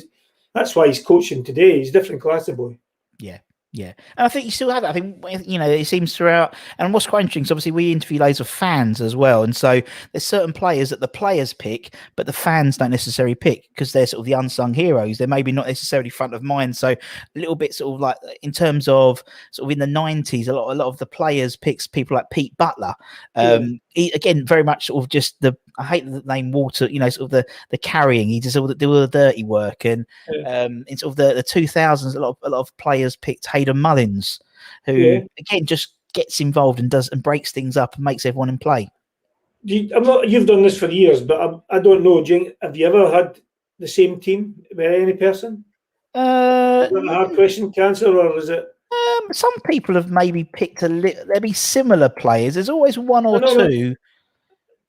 that's why he's coaching today. He's a different class, the boy. Yeah. Yeah, and I think you still have it. I think it seems throughout. And what's quite interesting is obviously we interview loads of fans as well, and so there's certain players that the players pick, but the fans don't necessarily pick because they're sort of the unsung heroes. They're maybe not necessarily front of mind. So a little bit sort of like in terms of sort of in the '90s, a lot of the players picks people like Pete Butler. He, again, very much sort of just I hate the name Walter, sort of the carrying. He does all the dirty work, and in sort of the 2000s, a lot of players picked Hayden Mullins, who again just gets involved and does and breaks things up and makes everyone in play. You've done this for years, but I don't know. Have you ever had the same team with any person? Is that a hard question to answer, or is it? Some people have maybe picked there'll be similar players. There's always one or two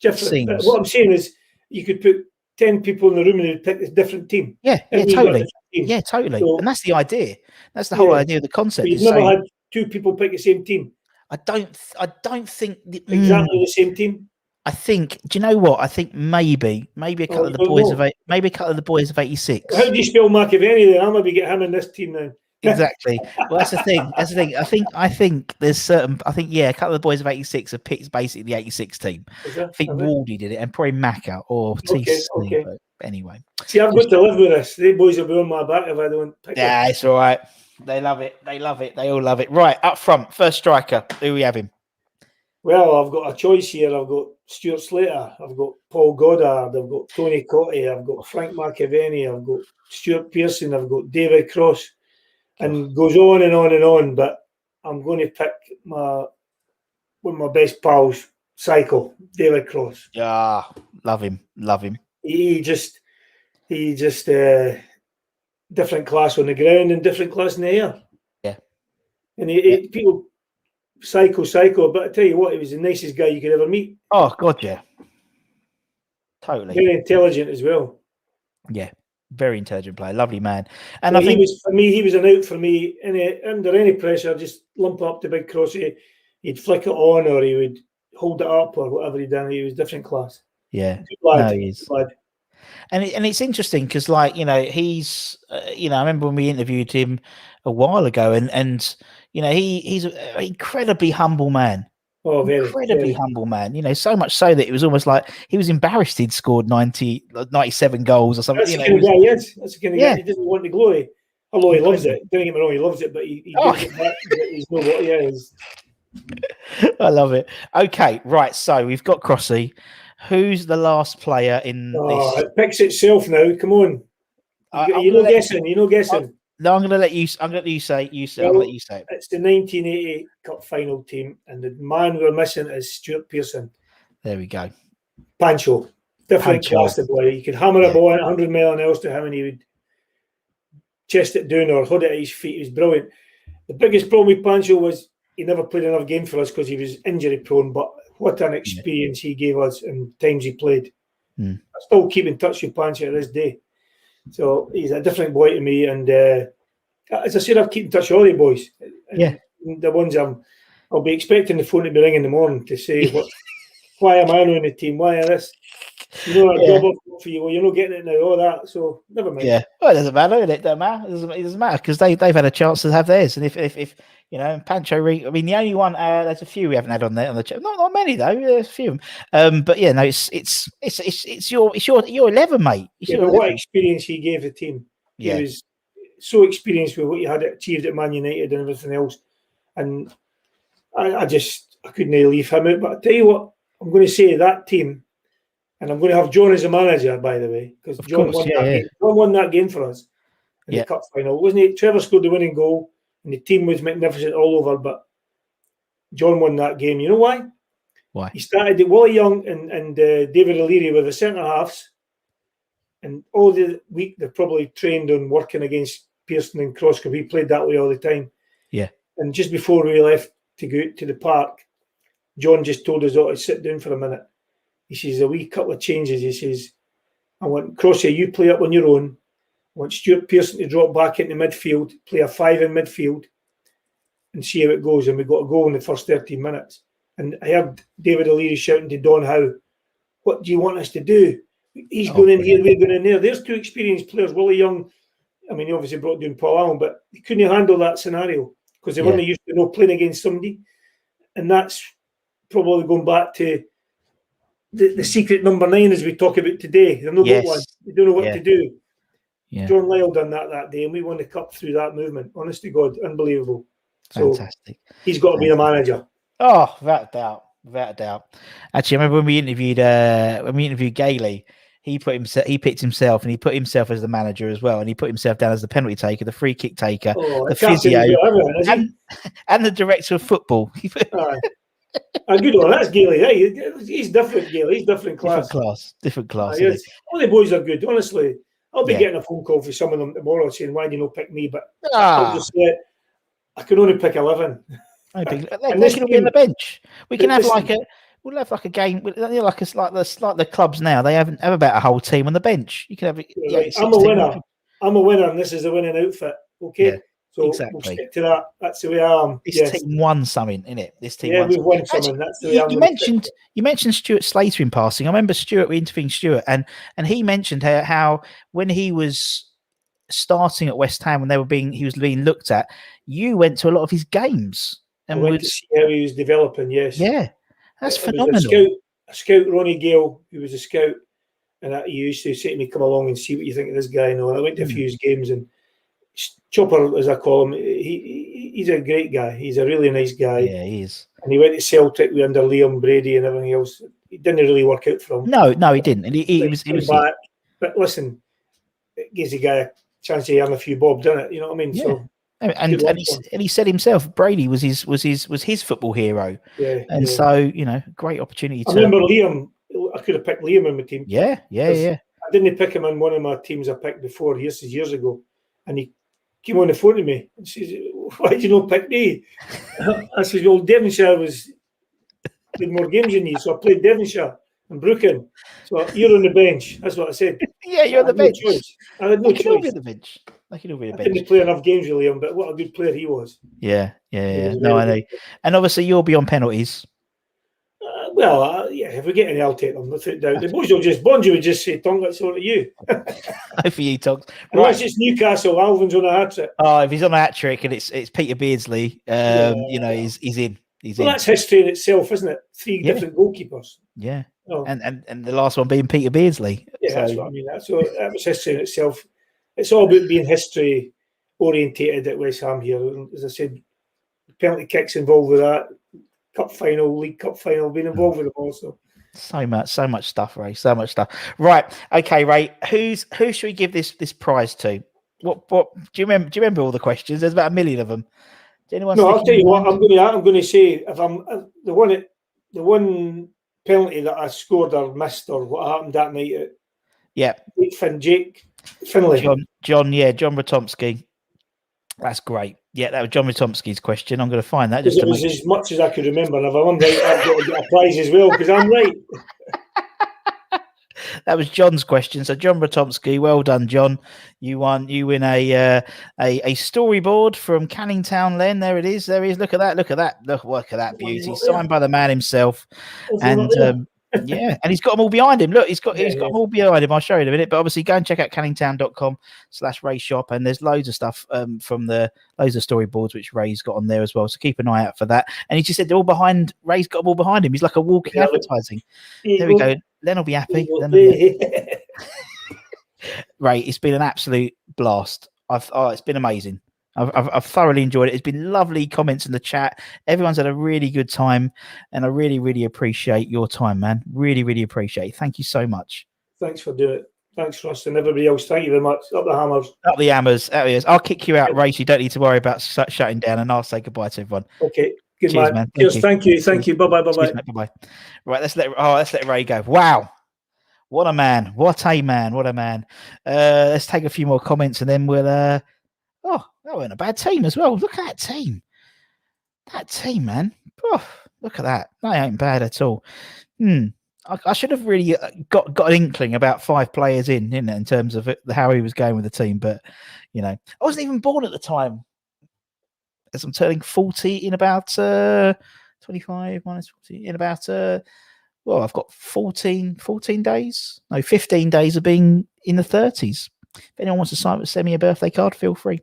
different. What I'm saying is, you could put 10 people in the room and they'd pick a different team. Yeah, totally. Yeah, totally. So, and that's the idea. That's the whole idea of the concept. You've never had two people pick the same team. I don't think exactly the same team. I think. Do you know what? I think maybe a couple of the boys of '86. How do you spell Machiavelli? Then I'll maybe get him in this team now. Exactly. Well, that's the thing. I think there's certain. I think a couple of the boys of '86 have picked basically the '86 team. I think Wardy did it, and probably Macca or TC. Okay. But anyway, see, I've got to live with this. The boys will be on my back if I don't pick it. It's all right. They love it. They all love it. Right up front, first striker. Who we having? Well, I've got a choice here. I've got Stuart Slater. I've got Paul Goddard. I've got Tony Cottee. I've got Frank Machiavelli. I've got Stuart Pearson. I've got David Cross. And goes on and on and on, but I'm going to pick one of my best pals, Psycho, David Cross. Yeah, love him. He just different class on the ground and different class in the air. Yeah. And people, Psycho, but I tell you what, he was the nicest guy you could ever meet. Oh, God, yeah. Totally. Very intelligent as well. Yeah. Very intelligent player, lovely man, and I think he was an out for me. Under any pressure, just lump up to Big Cross. He'd flick it on, or he would hold it up, or whatever he done. He was different class. Yeah, he is. And it's interesting because, he's, I remember when we interviewed him a while ago, and he's an incredibly humble man. Oh, very incredibly humble man. So much so that it was almost like he was embarrassed he'd scored 97 goals or something. That's the kind of guy he is. That's the kind of guy. He doesn't want the glory. Although he loves it. Don't get me wrong, he loves it, but he gives it back. He's not what he is. I love it. Okay, right. So we've got Crossy. Who's the last player in this? It picks itself now. Come on. You're not guessing. No, I'm going to let you. I'm going to let you say. I'll let you say it. It's the 1980 Cup final team, and the man we're missing is Stuart Pearson. There we go. Pancho, different class. The boy. You could hammer a ball at 100 mile an hour to him, and he would chest it down or hold it at his feet. He was brilliant. The biggest problem with Pancho was he never played enough game for us because he was injury prone. But what an experience he gave us and times he played. I still keep in touch with Pancho to this day. So he's a different boy to me, and as I said, I've keep in touch with all the boys. And the ones I'll be expecting the phone to be ringing in the morning to say why am I not on the team? Why are this? A job offer for you. Well, you're not getting it now. All that. So never mind. Yeah. Well, it doesn't matter. It doesn't matter. It doesn't matter because they've had a chance to have theirs. And if Pancho, I mean, the only one there's a few we haven't had on there on the chat. Not many though. There's a few. But yeah, no, it's your 11, mate. But what experience he gave the team. He was so experienced with what he had achieved at Man United and everything else. And I couldn't leave him out. But I tell you what, I'm going to say that team. And I'm going to have John as a manager, by the way, because John won that game for us in the cup final, wasn't he? Trevor scored the winning goal, and the team was magnificent all over. But John won that game. You know why? Why? He started with Wally Young and David O'Leary with the centre halves, and all the week they've probably trained on working against Pearson and Cross because we played that way all the time. Yeah. And just before we left to go to the park, John just told us all to sit down for a minute. He says, a wee couple of changes. He says, I want Crossy, you play up on your own. I want Stuart Pearson to drop back into midfield, play a 5 in midfield, and see how it goes. And we got a goal in the first 13 minutes. And I heard David O'Leary shouting to Don Howe, what do you want us to do? He's going in here, we're going in there. There's 2 experienced players. Willie Young, I mean, he obviously brought down Paul Allen, but he couldn't handle that scenario because they weren't used to playing against somebody. And that's probably going back to the secret number 9, as we talk about today. They've not got one. They don't know what to do. Yeah. John Lyle done that day, and we won the cup through that movement. Honest to God, unbelievable. Fantastic. So he's got to be the manager. Oh, without a doubt. Actually, I remember when we interviewed Gailey. He picked himself, and he put himself as the manager as well, and he put himself down as the penalty taker, the free kick taker, the physio, and the director of football. A good one. That's Gailey. Hey, he's different, Gailey. He's different class. Different class. All the boys are good. Honestly, I'll be getting a phone call from some of them tomorrow saying, "Why do you not pick me?" But I'll just say, I can only pick 11. They can all be on the bench. We can have we'll have like a game, like the clubs now. They have about a whole team on the bench. You can have. Right. I'm a winner. I'm a winner, and this is a winning outfit. Okay. Yeah, so we'll stick to that. That's the way I am. This team won something, innit? This team won. We've won something. That's the way you mentioned Stuart Slater in passing. I remember we interviewing Stewart, and he mentioned how when he was starting at West Ham, when he was being looked at, you went to a lot of his games and went to see how he was developing. Yes. Yeah. That's phenomenal. A scout, Ronnie Gale, who was a scout, and he used to say to me, "Come along and see what you think of this guy." And I went to a few of his games, and Chopper, as I call him, he's a great guy. He's a really nice guy. Yeah, he is. And he went to Celtic under Liam Brady and everything else. It didn't really work out for him. No, he didn't. And he was back. But listen, it gives the guy a chance to earn a few bob, doesn't it? You know what I mean? Yeah. So. And he said himself, Brady was his football hero. Yeah. So great opportunity. I remember Liam. I could have picked Liam in my team. Yeah. I didn't pick him in one of my teams I picked before years ago, and he came on the phone to me and says, "Why did you not pick me?" I said, "Well, Devonshire did more games than you, so I played Devonshire and Brooklyn. So you're on the bench." That's what I said. Yeah, you're on the bench. I had no choice. The bench. I didn't play enough games with Liam, but what a good player he was. Yeah. No, I know. And obviously, you'll be on penalties. If we get any, I'll take them. Without doubt. The boys will Bonji would just say, "Tongue, it's over to you." For you, Tongs. Unless it's Newcastle, Alvin's on a hat trick. Oh, if he's on a hat trick and it's Peter Beardsley, he's in. That's history in itself, isn't it? 3 different goalkeepers. Yeah. Oh. And the last one being Peter Beardsley. Yeah, that's what I mean. That was history in itself. It's all about being history orientated at West Ham here. And as I said, penalty kicks involved with that. Cup final, League Cup final, been involved with them also. So much stuff, Ray. So much stuff. Right. Okay, Ray. Who should we give this prize to? What do you remember all the questions? There's about 1 million of them. Anyone? No, I'll tell you what. I'm going to say if I'm the one penalty that I scored or missed or what happened that night. Jake Finlay. John Ratomski. That's great. Yeah, that was John Ratomski's question. I'm going to find that. Just it was as much as I could remember. And if I'm right, I've got to get a prize as well because I'm right. That was John's question. So John Ratomski, well done, John. You win a storyboard from Canning Town Len. There it is. Look at that. Look at that beauty. Signed by the man himself. And and he's got them all behind him. Look, he's got them all behind him. I'll show you in a minute. But obviously, go and check out canningtown.com/Ray shop, and there's loads of stuff from loads of storyboards which Ray's got on there as well. So keep an eye out for that. And he just said they're all behind. Ray's got them all behind him. He's like a walking advertising. There we go. Len will be happy. Ray, it's been an absolute blast. It's been amazing. I've thoroughly enjoyed it. It's been lovely comments in the chat. Everyone's had a really good time, and I really, really appreciate your time, man. Really, really appreciate it. Thank you so much. Thanks for doing it. Thanks, Russ, and everybody else. Thank you very much. Up the hammers. Up the hammers. Out it is. I'll kick you out, Ray. You don't need to worry about shutting down, and I'll say goodbye to everyone. Okay. Good. Cheers, man. Cheers. Thank you. Bye. Bye. Right. Let's let Ray go. Wow. What a man. Let's take a few more comments, and then we'll. That wasn't a bad team as well. Look at that team. That team, man. Oh, look at that. That ain't bad at all. I should have really got an inkling about 5 players in terms of how he was going with the team. But, I wasn't even born at the time. As I'm turning 40 in about 25 minus 40 in about well, I've got 14 days, no, 15 days of being in the 30s. If anyone wants to send me a birthday card, feel free.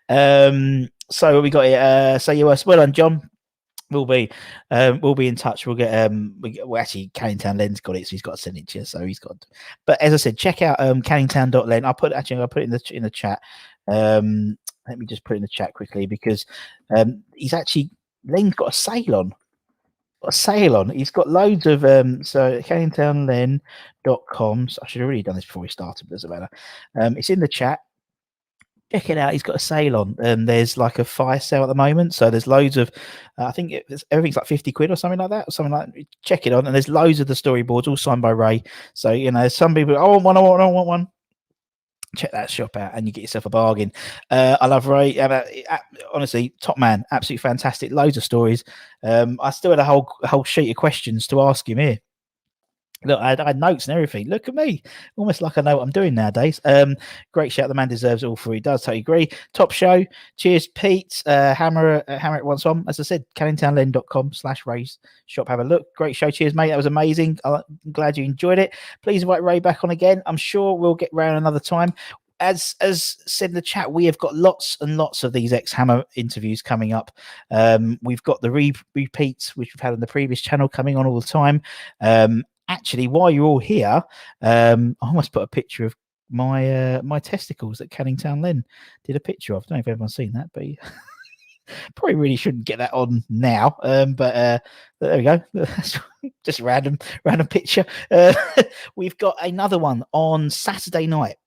So we got it. So well done, John. We'll be in touch. We'll get well, actually Canningtown Len's got it, so he's got a signature, so he's got. But as I said, check out canningtown.len. I'll put it in the chat. Let me just put it in the chat quickly because he's actually Len's got a sale on. He's got loads of so canningtownlen.com. So I should have really done this before we started, but doesn't matter. It's in the chat. Check it out. He's got a sale on, and there's like a fire sale at the moment. So there's loads of, I think everything's like 50 quid or something like that, or something like that. Check it on, and there's loads of the storyboards all signed by Ray. So some people, I want one. Check that shop out, and you get yourself a bargain. I love Ray. Honestly, top man, absolutely fantastic. Loads of stories. I still had a whole sheet of questions to ask him here. Look, I had notes and everything. Look at me, almost like I know what I'm doing nowadays. Great shout. The man deserves all three. Does totally agree. Top show. Cheers, Pete. Hammer it once on. As I said, canningtownlen.com/Ray's shop. Have a look. Great show. Cheers, mate. That was amazing. I'm glad you enjoyed it. Please invite Ray back on again. I'm sure we'll get round another time. As said in the chat, we have got lots and lots of these ex-Hammer interviews coming up. We've got the repeats, which we've had on the previous channel, coming on all the time. Actually, while you're all here, I almost put a picture of my testicles that Canningtown Len did a picture of. I don't know if everyone's seen that, but probably really shouldn't get that on now. But there we go. Just random picture. We've got another one on Saturday night,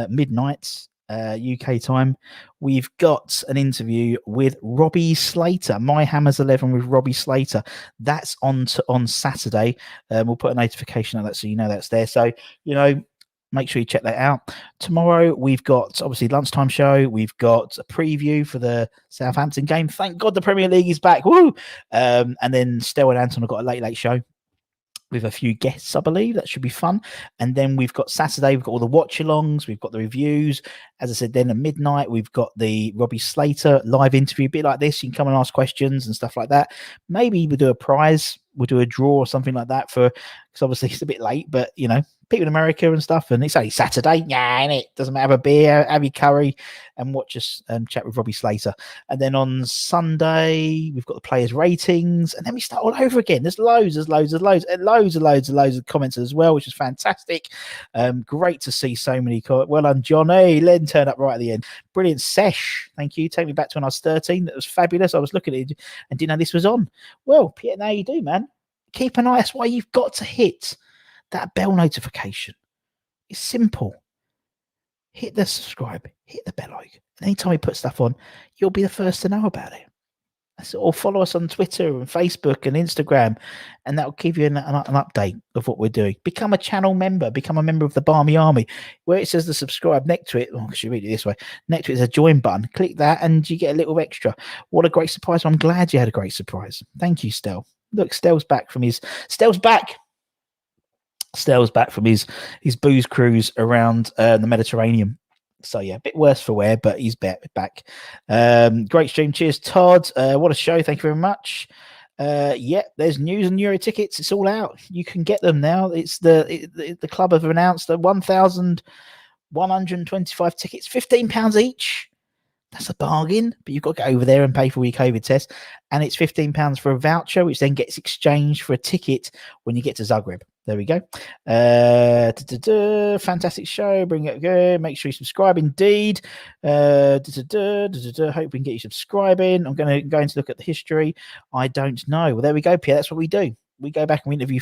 midnight. UK time. We've got an interview with Robbie Slater. My Hammers 11 with Robbie Slater. That's on Saturday. We'll put a notification on that so you know that's there. So make sure you check that out. Tomorrow we've got obviously lunchtime show. We've got a preview for the Southampton game. Thank God the Premier League is back. Woo! And then Stel and Anton have got a late show with a few guests, I believe. That should be fun. And then we've got Saturday, we've got all the watch-alongs, we've got the reviews. As I said, then at midnight, we've got the Robbie Slater live interview, a bit like this. You can come and ask questions and stuff like that. Maybe we'll do a prize, we'll do a draw or something like that because obviously it's a bit late, but, people in America and stuff, and it's only Saturday. Yeah, and it doesn't matter. Have a beer, have your curry, and watch us chat with Robbie Slater. And then on Sunday, we've got the players' ratings, and then we start all over again. There's loads of comments as well, which is fantastic. Great to see so many. Well done, Johnny. Len turned up right at the end. Brilliant sesh. Thank you. Take me back to when I was 13. That was fabulous. I was looking at it and didn't know this was on. Well, Peter, now you do, man. Keep an eye. That's why you've got to hit that bell notification. It's simple. Hit the subscribe, hit the bell icon. And anytime we put stuff on, you'll be the first to know about it. Or follow us on Twitter and Facebook and Instagram, and that'll give you an update of what we're doing. Become a channel member, become a member of the Barmy Army. Where it says the subscribe next to it, I should read it this way. Next to it is a join button. Click that and you get a little extra. What a great surprise. I'm glad you had a great surprise. Thank you, Stel. Look, Stel's back from his booze cruise around the Mediterranean. So yeah, a bit worse for wear, but he's back. Great stream. Cheers, Todd. What a show. Thank you very much. There's news and Euro tickets. It's all out. You can get them now. It's the club have announced that 1,125 tickets, £15 each. That's a bargain, but you've got to go over there and pay for your COVID test. And it's £15 for a voucher, which then gets exchanged for a ticket when you get to Zagreb. There we go. Fantastic show. Bring it good. Make sure you subscribe. Indeed. Hope we can get you subscribing. I'm going to look at the history. I don't know. Well, there we go, Pierre. That's what we do. We go back and we interview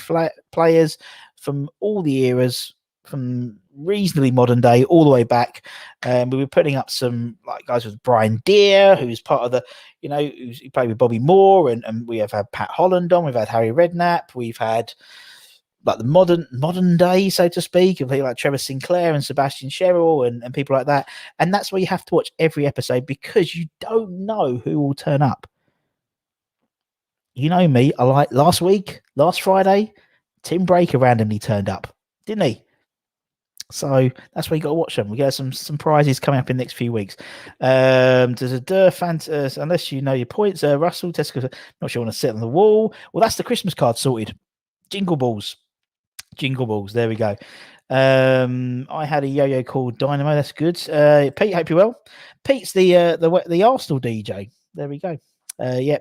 players from all the eras, from reasonably modern day all the way back. We were putting up some guys with Brian Deere, who's part of the, he played with Bobby Moore, and we have had Pat Holland on. We've had Harry Redknapp. We've had the modern day, so to speak, of people like Trevor Sinclair and Sebastian Sherrill and people like that. And that's why you have to watch every episode, because you don't know who will turn up. You know me. I like last Friday, Tim Breaker randomly turned up, didn't he? So that's why you got to watch them. We got some prizes coming up in the next few weeks. There's a unless you know your points. Russell, Tesco, not sure I want to sit on the wall. Well, that's the Christmas card sorted. Jingle balls. There we go. I had a yo-yo called Dynamo. That's good. Pete, hope you're well. Pete's the Arsenal DJ. There we go. You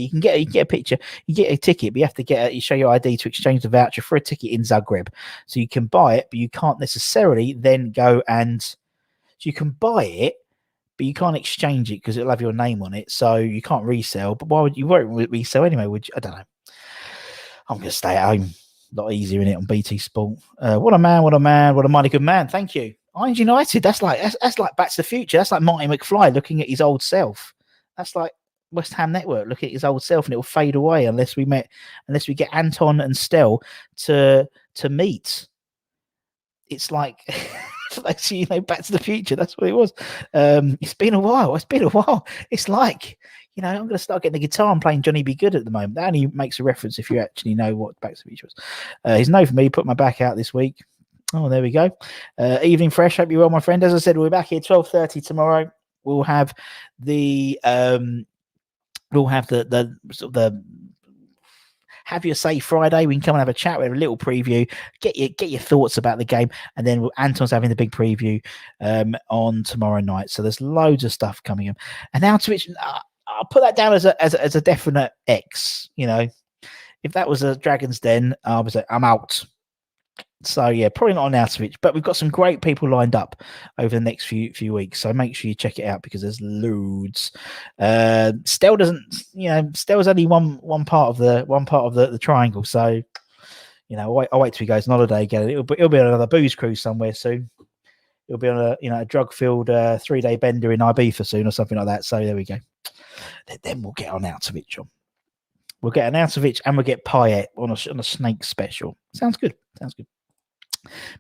can get a picture, you get a ticket, but you have to you show your ID to exchange the voucher for a ticket in Zagreb. So you can buy it, but you can't necessarily then go and so you can buy it, but you can't exchange it because it'll have your name on it. So you can't resell. But why would you won't resell anyway? Would you? I don't know. I'm gonna stay at home. A lot easier in it on BT Sport. What a mighty good man. Thank you. Irons United. That's like Back to the Future. That's like Marty McFly looking at his old self. That's like West Ham Network looking at his old self, and it will fade away unless we get Anton and Stel to meet. It's like Back to the Future. That's what it was. It's been a while. It's like, I'm going to start getting the guitar and playing Johnny Be Good at the moment. That only makes a reference if you actually know what Back to the Future was. He's no for me. Put my back out this week. Oh, there we go. Evening Fresh. Hope you're well, my friend. As I said, we're back here 12:30 tomorrow. We'll have the Have Your Say Friday. We can come and have a chat. We have a little preview. Get your thoughts about the game, and then Anton's having the big preview on tomorrow night. So there's loads of stuff coming in. And now to which I'll put that down as a definite X. If that was a Dragon's Den, I was like, I'm out. So yeah, probably not on our Switch, but we've got some great people lined up over the next few weeks. So make sure you check it out because there's loads. Stel Stel's only one part of the triangle. So I'll wait till he goes on holiday again. It'll be on another booze cruise somewhere soon. It'll be on a drug-filled 3-day bender in Ibiza soon or something like that. So there we go. Then we'll get on Arnautovic, John. We'll get Arnautovic and we'll get Payet on a snake special. Sounds good.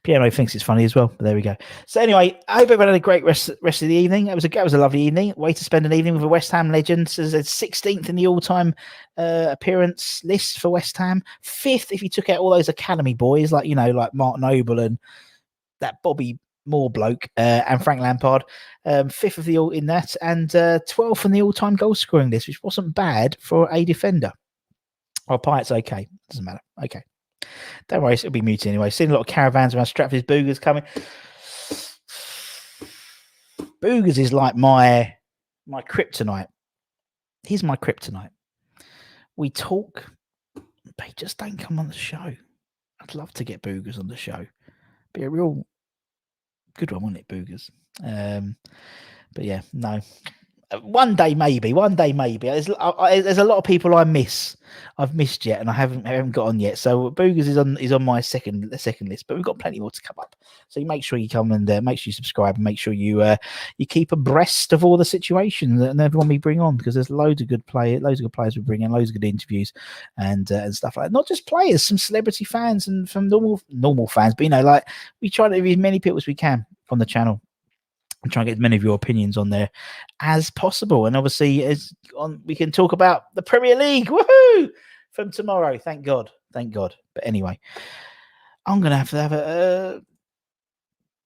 Piano thinks it's funny as well, but there we go. So anyway, I hope everyone had a great rest of the evening. It was a lovely evening. Way to spend an evening with a West Ham legend. So it's 16th in the all-time appearance list for West Ham. 5th if you took out all those academy boys like Martin Noble and that Bobby Moore bloke and Frank Lampard. 5th of the all in that, and 12th on the all-time goal scoring list, which wasn't bad for a defender. Well, Payet's okay. Doesn't matter. Okay. Don't worry, it'll be muted anyway. Seen a lot of caravans around Stratford's. Boogers coming. Boogers is like my kryptonite. He's my kryptonite. We talk, but he just don't come on the show. I'd love to get Boogers on the show. Be a real good one, wouldn't it, Boogers? But yeah, no. One day maybe. There's a lot of people I've missed yet, and I haven't got on yet. So Boogers is on my second list, but we've got plenty more to come up. So you make sure you come and make sure you subscribe, and make sure you keep abreast of all the situations and everyone we bring on, because there's loads of good players we bring in, loads of good interviews and stuff like that. Not just players, some celebrity fans and from normal fans, but we try to have as many people as we can on the channel. I'm trying to get as many of your opinions on there as possible. And obviously, we can talk about the Premier League. Woohoo! From tomorrow. Thank God. But anyway, I'm going to have a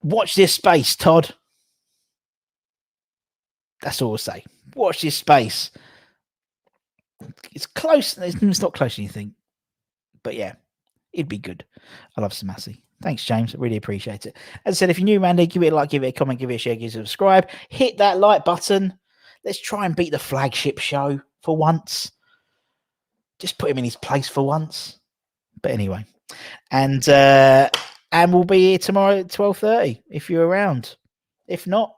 watch this space, Todd. That's all I'll say. Watch this space. It's close. It's not close to anything. But yeah, it'd be good. I love Samassi. Thanks, James. I really appreciate it. As I said, if you're new, Mandy, give it a like, give it a comment, give it a share, give it a subscribe. Hit that like button. Let's try and beat the flagship show for once. Just put him in his place for once. But anyway. And we'll be here tomorrow at 12:30 if you're around. If not,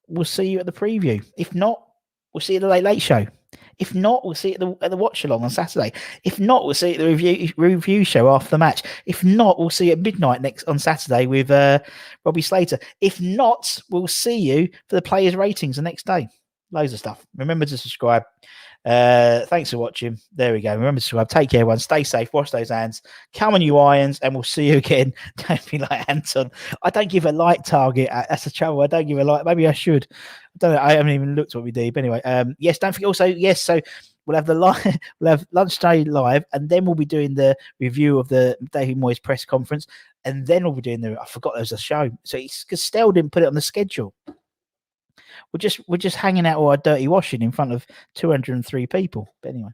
we'll see you at the preview. If not, we'll see you at the late show. If not, we'll see it at the watch along on Saturday. If not, we'll see it at the review show after the match. If not, we'll see you at midnight on Saturday with Robbie Slater. If not, we'll see you for the players' ratings the next day. Loads of stuff. Remember to subscribe. Thanks for watching. There we go. Remember to subscribe. Take care, everyone. Stay safe. Wash those hands. Come on, you irons, and we'll see you again. Don't be like Anton. I don't give a like target. That's the trouble. I don't give a like. Maybe I should. I don't know. I haven't even looked what we do. But anyway, yes, don't forget also, yes, so We'll have the live, we'll have lunchtime live, and then we'll be doing the review of the David Moyes press conference, and then we'll be doing I forgot there was a show. So Stell didn't put it on the schedule. We're just hanging out all our dirty washing in front of 203 people. But anyway,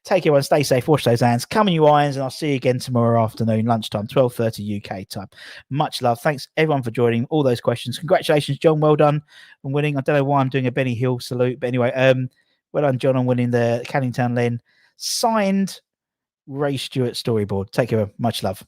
take care, everyone. Stay safe. Wash those hands. Come in, you irons, and I'll see you again tomorrow afternoon, lunchtime, 12:30 UK time. Much love. Thanks everyone for joining. All those questions. Congratulations, John. Well done on winning. I don't know why I'm doing a Benny Hill salute, but anyway, well done, John, on winning the Canning Town Len signed Ray Stewart storyboard. Take care. Much love.